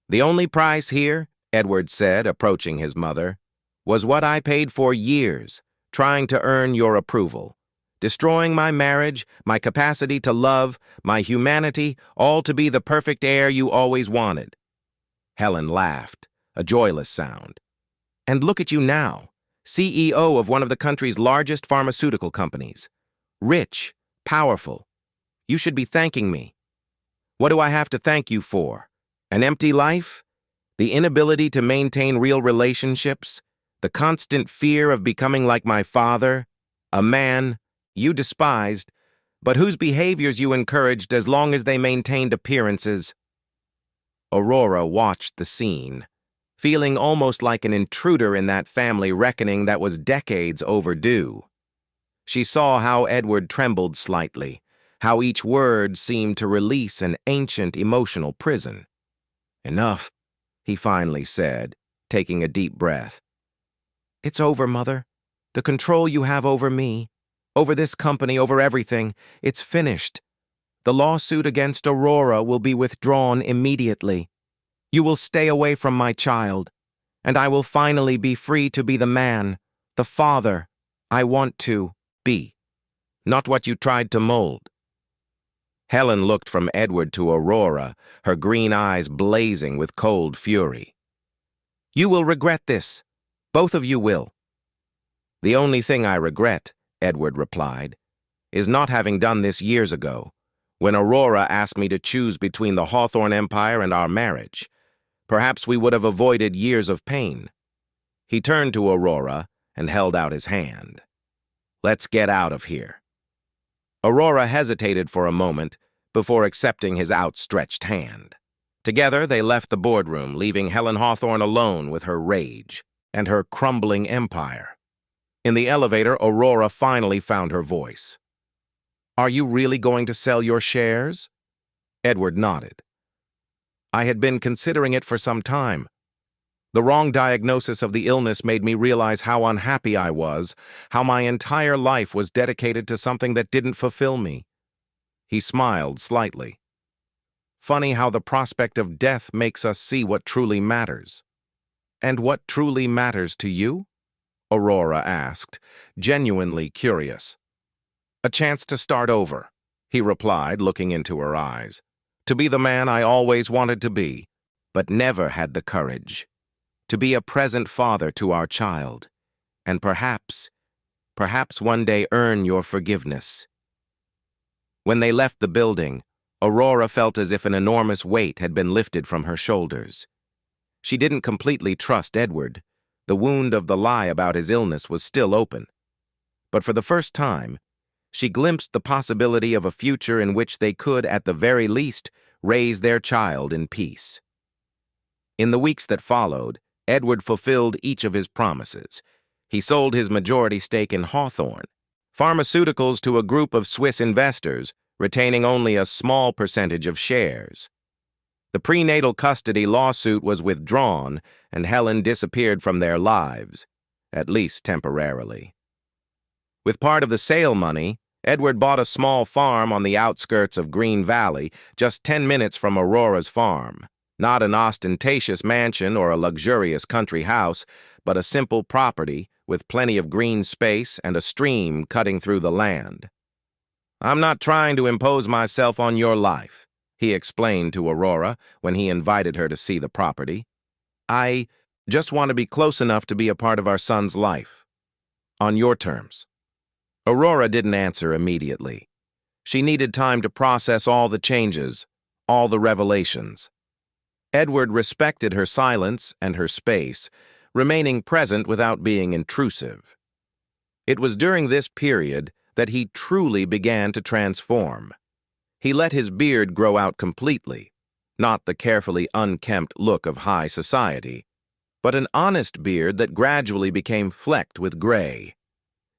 The only price here, Edward said, approaching his mother, was what I paid for years, trying to earn your approval, destroying my marriage, my capacity to love, my humanity, all to be the perfect heir you always wanted. Helen laughed, a joyless sound. And look at you now, CEO of one of the country's largest pharmaceutical companies. Rich, powerful. You should be thanking me. What do I have to thank you for? An empty life? The inability to maintain real relationships? The constant fear of becoming like my father? A man you despised, but whose behaviors you encouraged as long as they maintained appearances? Aurora watched the scene, feeling almost like an intruder in that family reckoning that was decades overdue. She saw how Edward trembled slightly, how each word seemed to release an ancient emotional prison. Enough, he finally said, taking a deep breath. It's over, Mother. The control you have over me, over this company, over everything, it's finished. The lawsuit against Aurora will be withdrawn immediately. You will stay away from my child, and I will finally be free to be the man, the father I want to be, not what you tried to mold. Helen looked from Edward to Aurora, her green eyes blazing with cold fury. You will regret this. Both of you will. The only thing I regret, Edward replied, is not having done this years ago, when Aurora asked me to choose between the Hawthorne Empire and our marriage. Perhaps we would have avoided years of pain. He turned to Aurora and held out his hand. Let's get out of here. Aurora hesitated for a moment before accepting his outstretched hand. Together, they left the boardroom, leaving Helen Hawthorne alone with her rage and her crumbling empire. In the elevator, Aurora finally found her voice. Are you really going to sell your shares? Edward nodded. I had been considering it for some time. The wrong diagnosis of the illness made me realize how unhappy I was, how my entire life was dedicated to something that didn't fulfill me. He smiled slightly. Funny how the prospect of death makes us see what truly matters. And what truly matters to you? Aurora asked, genuinely curious. A chance to start over, he replied, looking into her eyes. To be the man I always wanted to be, but never had the courage. To be a present father to our child, and perhaps one day earn your forgiveness. When they left the building, Aurora felt as if an enormous weight had been lifted from her shoulders. She didn't completely trust Edward. The wound of the lie about his illness was still open. But for the first time, she glimpsed the possibility of a future in which they could, at the very least, raise their child in peace. In the weeks that followed, Edward fulfilled each of his promises. He sold his majority stake in Hawthorne Pharmaceuticals to a group of Swiss investors, retaining only a small percentage of shares. The prenatal custody lawsuit was withdrawn, and Helen disappeared from their lives, at least temporarily. With part of the sale money, Edward bought a small farm on the outskirts of Green Valley, just 10 minutes from Aurora's farm. Not an ostentatious mansion or a luxurious country house, but a simple property with plenty of green space and a stream cutting through the land. "I'm not trying to impose myself on your life," he explained to Aurora when he invited her to see the property. "I just want to be close enough to be a part of our son's life. On your terms." Aurora didn't answer immediately. She needed time to process all the changes, all the revelations. Edward respected her silence and her space, remaining present without being intrusive. It was during this period that he truly began to transform. He let his beard grow out completely, not the carefully unkempt look of high society, but an honest beard that gradually became flecked with gray.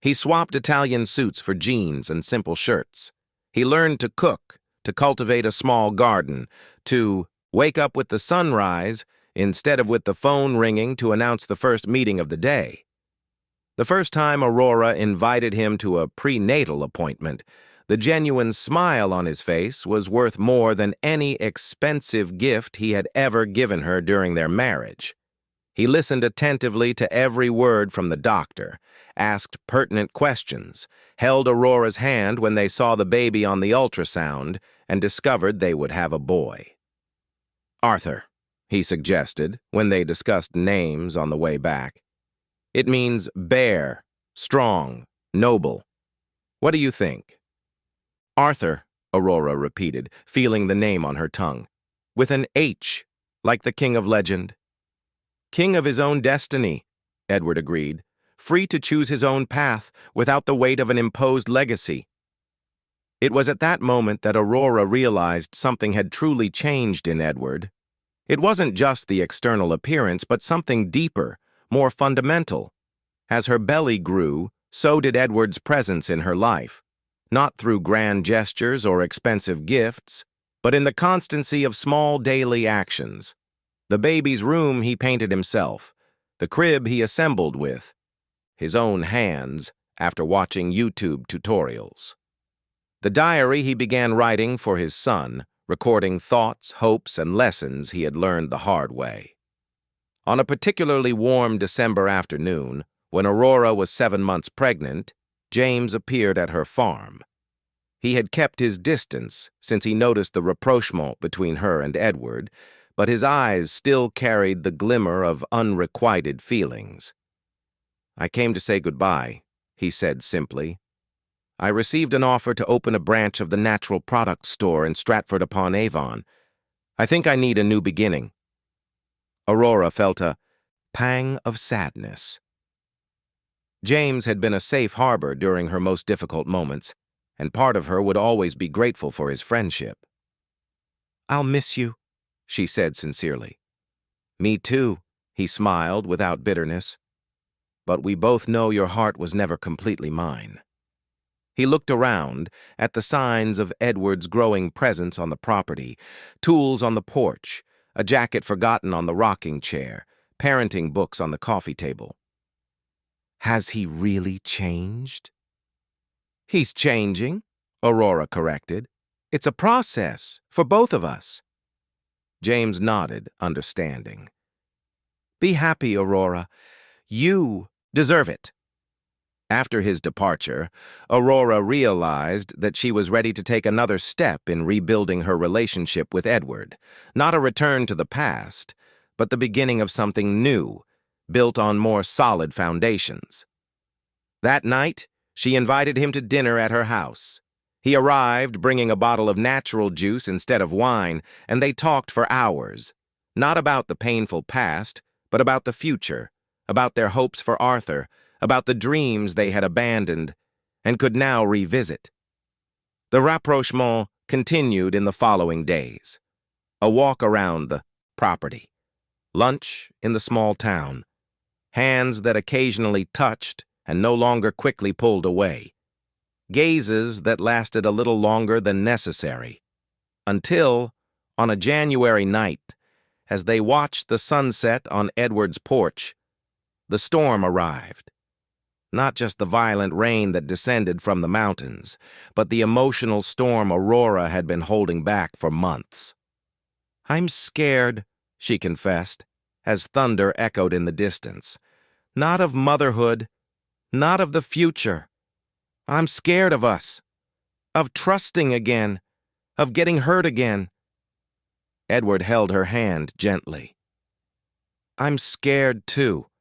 He swapped Italian suits for jeans and simple shirts. He learned to cook, to cultivate a small garden, to wake up with the sunrise instead of with the phone ringing to announce the first meeting of the day. The first time Aurora invited him to a prenatal appointment, the genuine smile on his face was worth more than any expensive gift he had ever given her during their marriage. He listened attentively to every word from the doctor, asked pertinent questions, held Aurora's hand when they saw the baby on the ultrasound, and discovered they would have a boy. "Arthur," he suggested when they discussed names on the way back. "It means bear, strong, noble. What do you think?" "Arthur," Aurora repeated, feeling the name on her tongue. "With an H, like the king of legend." "King of his own destiny," Edward agreed, "free to choose his own path without the weight of an imposed legacy." It was at that moment that Aurora realized something had truly changed in Edward. It wasn't just the external appearance, but something deeper, more fundamental. As her belly grew, so did Edward's presence in her life, not through grand gestures or expensive gifts, but in the constancy of small daily actions. The baby's room he painted himself, the crib he assembled with his own hands after watching YouTube tutorials. The diary he began writing for his son, recording thoughts, hopes, and lessons he had learned the hard way. On a particularly warm December afternoon, when Aurora was 7 months pregnant, James appeared at her farm. He had kept his distance since he noticed the rapprochement between her and Edward, but his eyes still carried the glimmer of unrequited feelings. "I came to say goodbye," he said simply. "I received an offer to open a branch of the natural products store in Stratford-upon-Avon. I think I need a new beginning." Aurora felt a pang of sadness. James had been a safe harbor during her most difficult moments, and part of her would always be grateful for his friendship. "I'll miss you," she said sincerely. "Me too," he smiled without bitterness. "But we both know your heart was never completely mine." He looked around at the signs of Edward's growing presence on the property, tools on the porch, a jacket forgotten on the rocking chair, parenting books on the coffee table. Has he really changed? "He's changing," Aurora corrected. "It's a process for both of us." James nodded, understanding. "Be happy, Aurora. You deserve it." After his departure, Aurora realized that she was ready to take another step in rebuilding her relationship with Edward, not a return to the past, but the beginning of something new, built on more solid foundations. That night, she invited him to dinner at her house. He arrived bringing a bottle of natural juice instead of wine, and they talked for hours, not about the painful past, but about the future, about their hopes for Arthur, about the dreams they had abandoned and could now revisit. The rapprochement continued in the following days. A walk around the property, lunch in the small town, hands that occasionally touched and no longer quickly pulled away, gazes that lasted a little longer than necessary, until, on a January night, as they watched the sunset on Edward's porch, the storm arrived. Not just the violent rain that descended from the mountains, but the emotional storm Aurora had been holding back for months. "I'm scared," she confessed, as thunder echoed in the distance. "Not of motherhood, not of the future. I'm scared of us, of trusting again, of getting hurt again." Edward held her hand gently. "I'm scared, too.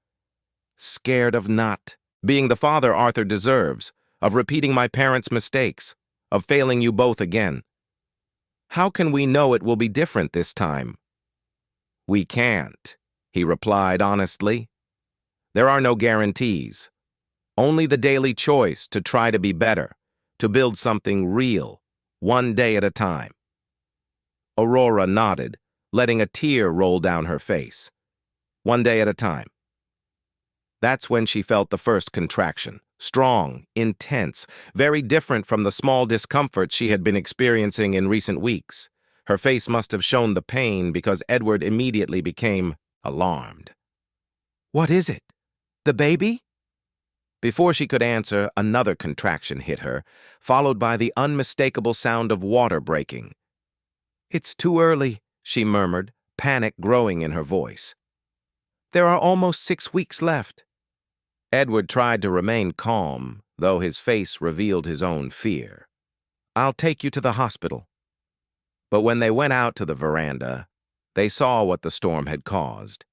Scared of not being the father Arthur deserves, of repeating my parents' mistakes, of failing you both again. How can we know it will be different this time?" "We can't," he replied honestly. "There are no guarantees. Only the daily choice to try to be better, to build something real, one day at a time." Aurora nodded, letting a tear roll down her face. One day at a time. That's when she felt the first contraction, strong, intense, very different from the small discomfort she had been experiencing in recent weeks. Her face must have shown the pain because Edward immediately became alarmed. "What is it? The baby?" Before she could answer, another contraction hit her, followed by the unmistakable sound of water breaking. "It's too early," she murmured, panic growing in her voice. "There are almost 6 weeks left." Edward tried to remain calm, though his face revealed his own fear. "I'll take you to the hospital." But when they went out to the veranda, they saw what the storm had caused.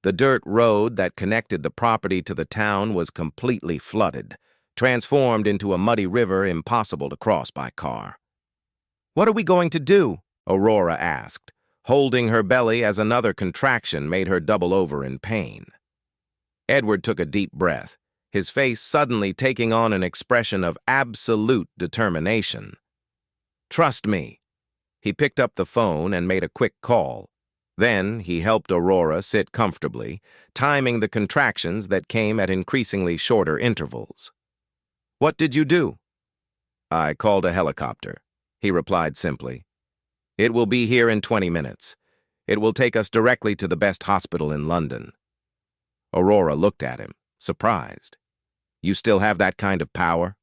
The dirt road that connected the property to the town was completely flooded, transformed into a muddy river impossible to cross by car. "What are we going to do?" Aurora asked, holding her belly as another contraction made her double over in pain. Edward took a deep breath, his face suddenly taking on an expression of absolute determination. "Trust me." He picked up the phone and made a quick call. Then he helped Aurora sit comfortably, timing the contractions that came at increasingly shorter intervals. "What did you do?" "I called a helicopter," he replied simply. "It will be here in 20 minutes. It will take us directly to the best hospital in London." Aurora looked at him, surprised. "You still have that kind of power?"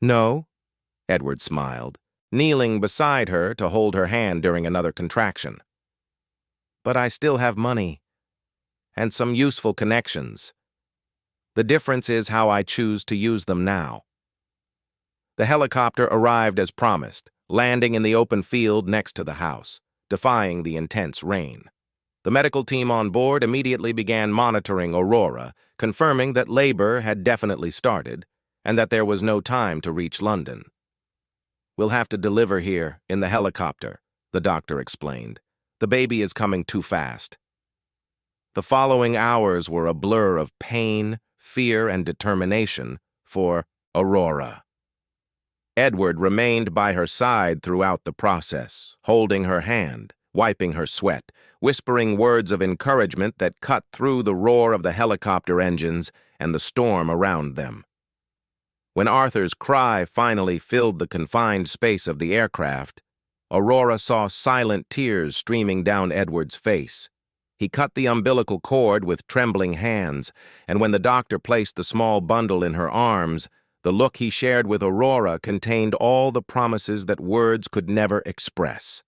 "No," Edward smiled, kneeling beside her to hold her hand during another contraction. "But I still have money, and some useful connections. The difference is how I choose to use them now." The helicopter arrived as promised, landing in the open field next to the house, defying the intense rain. The medical team on board immediately began monitoring Aurora, confirming that labor had definitely started and that there was no time to reach London. "We'll have to deliver here in the helicopter," the doctor explained. "The baby is coming too fast." The following hours were a blur of pain, fear, and determination for Aurora. Edward remained by her side throughout the process, holding her hand, wiping her sweat, whispering words of encouragement that cut through the roar of the helicopter engines and the storm around them. When Arthur's cry finally filled the confined space of the aircraft, Aurora saw silent tears streaming down Edward's face. He cut the umbilical cord with trembling hands, and when the doctor placed the small bundle in her arms, the look he shared with Aurora contained all the promises that words could never express.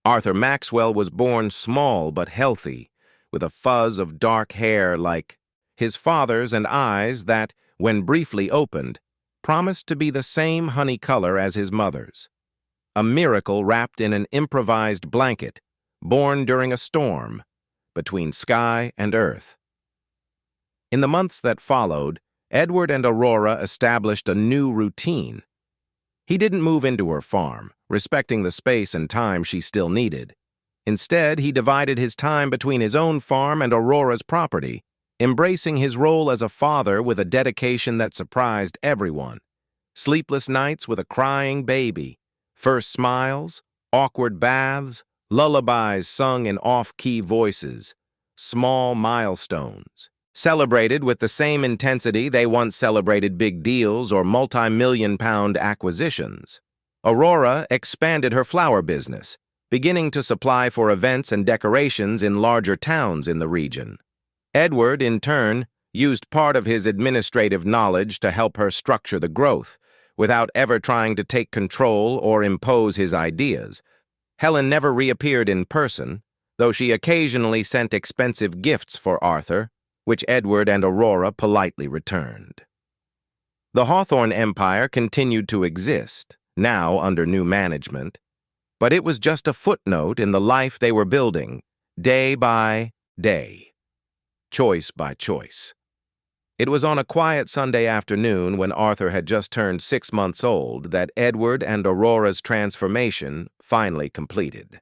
Arthur Maxwell was born small but healthy, with a fuzz of dark hair like his father's and eyes that, when briefly opened, promised to be the same honey color as his mother's. A miracle wrapped in an improvised blanket, born during a storm, between sky and earth. In the months that followed, Edward and Aurora established a new routine. He didn't move into her farm, respecting the space and time she still needed. Instead, he divided his time between his own farm and Aurora's property, embracing his role as a father with a dedication that surprised everyone. Sleepless nights with a crying baby, first smiles, awkward baths, lullabies sung in off-key voices, small milestones, celebrated with the same intensity they once celebrated big deals or multi-million-pound acquisitions. Aurora expanded her flower business, beginning to supply for events and decorations in larger towns in the region. Edward, in turn, used part of his administrative knowledge to help her structure the growth, without ever trying to take control or impose his ideas. Helen never reappeared in person, though she occasionally sent expensive gifts for Arthur, which Edward and Aurora politely returned. The Hawthorne Empire continued to exist, now under new management, but it was just a footnote in the life they were building, day by day, choice by choice. It was on a quiet Sunday afternoon when Arthur had just turned 6 months old that Edward and Aurora's transformation finally completed.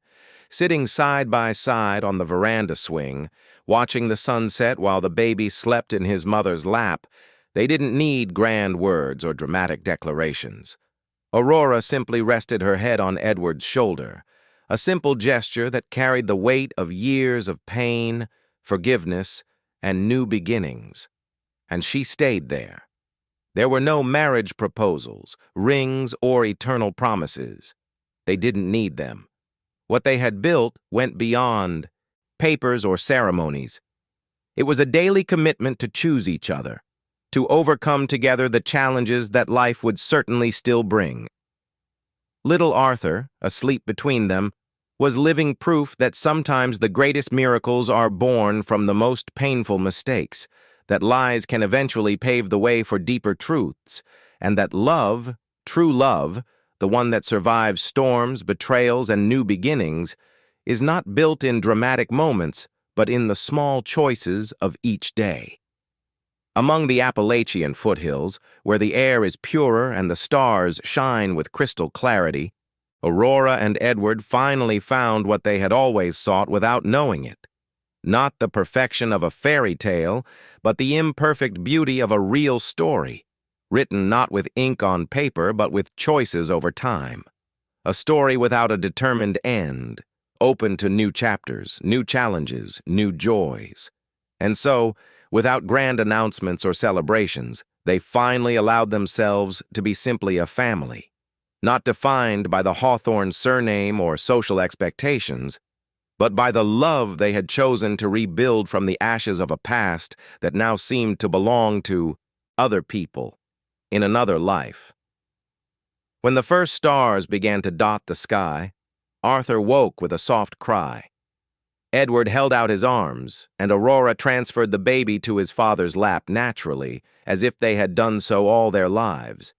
Sitting side by side on the veranda swing, watching the sunset while the baby slept in his mother's lap, they didn't need grand words or dramatic declarations. Aurora simply rested her head on Edward's shoulder, a simple gesture that carried the weight of years of pain, forgiveness, and new beginnings. And she stayed there. There were no marriage proposals, rings, or eternal promises. They didn't need them. What they had built went beyond papers or ceremonies. It was a daily commitment to choose each other, to overcome together the challenges that life would certainly still bring. Little Arthur, asleep between them, was living proof that sometimes the greatest miracles are born from the most painful mistakes, that lies can eventually pave the way for deeper truths, and that love, true love, the one that survives storms, betrayals, and new beginnings, is not built in dramatic moments, but in the small choices of each day. Among the Appalachian foothills, where the air is purer and the stars shine with crystal clarity, Aurora and Edward finally found what they had always sought without knowing it. Not the perfection of a fairy tale, but the imperfect beauty of a real story, written not with ink on paper but with choices over time. A story without a determined end, open to new chapters, new challenges, new joys. And so, without grand announcements or celebrations, they finally allowed themselves to be simply a family, not defined by the Hawthorne surname or social expectations, but by the love they had chosen to rebuild from the ashes of a past that now seemed to belong to other people in another life. When the first stars began to dot the sky, Arthur woke with a soft cry. Edward held out his arms, and Aurora transferred the baby to his father's lap naturally, as if they had done so all their lives.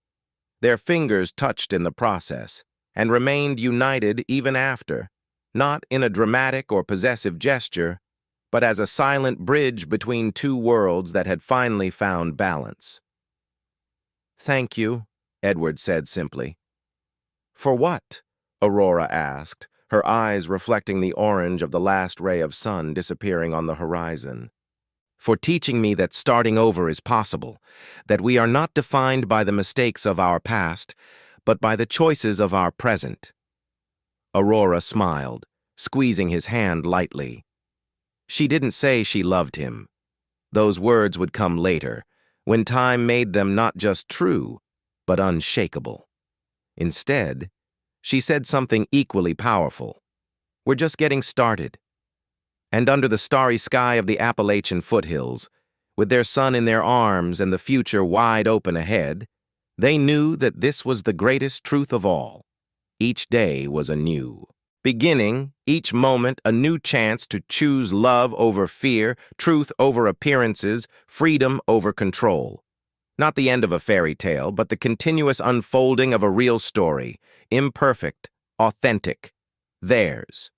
Their fingers touched in the process, and remained united even after, not in a dramatic or possessive gesture, but as a silent bridge between two worlds that had finally found balance. "Thank you," Edward said simply. "For what?" Aurora asked, her eyes reflecting the orange of the last ray of sun disappearing on the horizon. "For teaching me that starting over is possible, that we are not defined by the mistakes of our past, but by the choices of our present." Aurora smiled, squeezing his hand lightly. She didn't say she loved him. Those words would come later, when time made them not just true, but unshakable. Instead, she said something equally powerful. "We're just getting started." And under the starry sky of the Appalachian foothills, with their son in their arms and the future wide open ahead, they knew that this was the greatest truth of all. Each day was anew. Beginning, each moment a new chance to choose love over fear, truth over appearances, freedom over control. Not the end of a fairy tale, but the continuous unfolding of a real story, imperfect, authentic, theirs.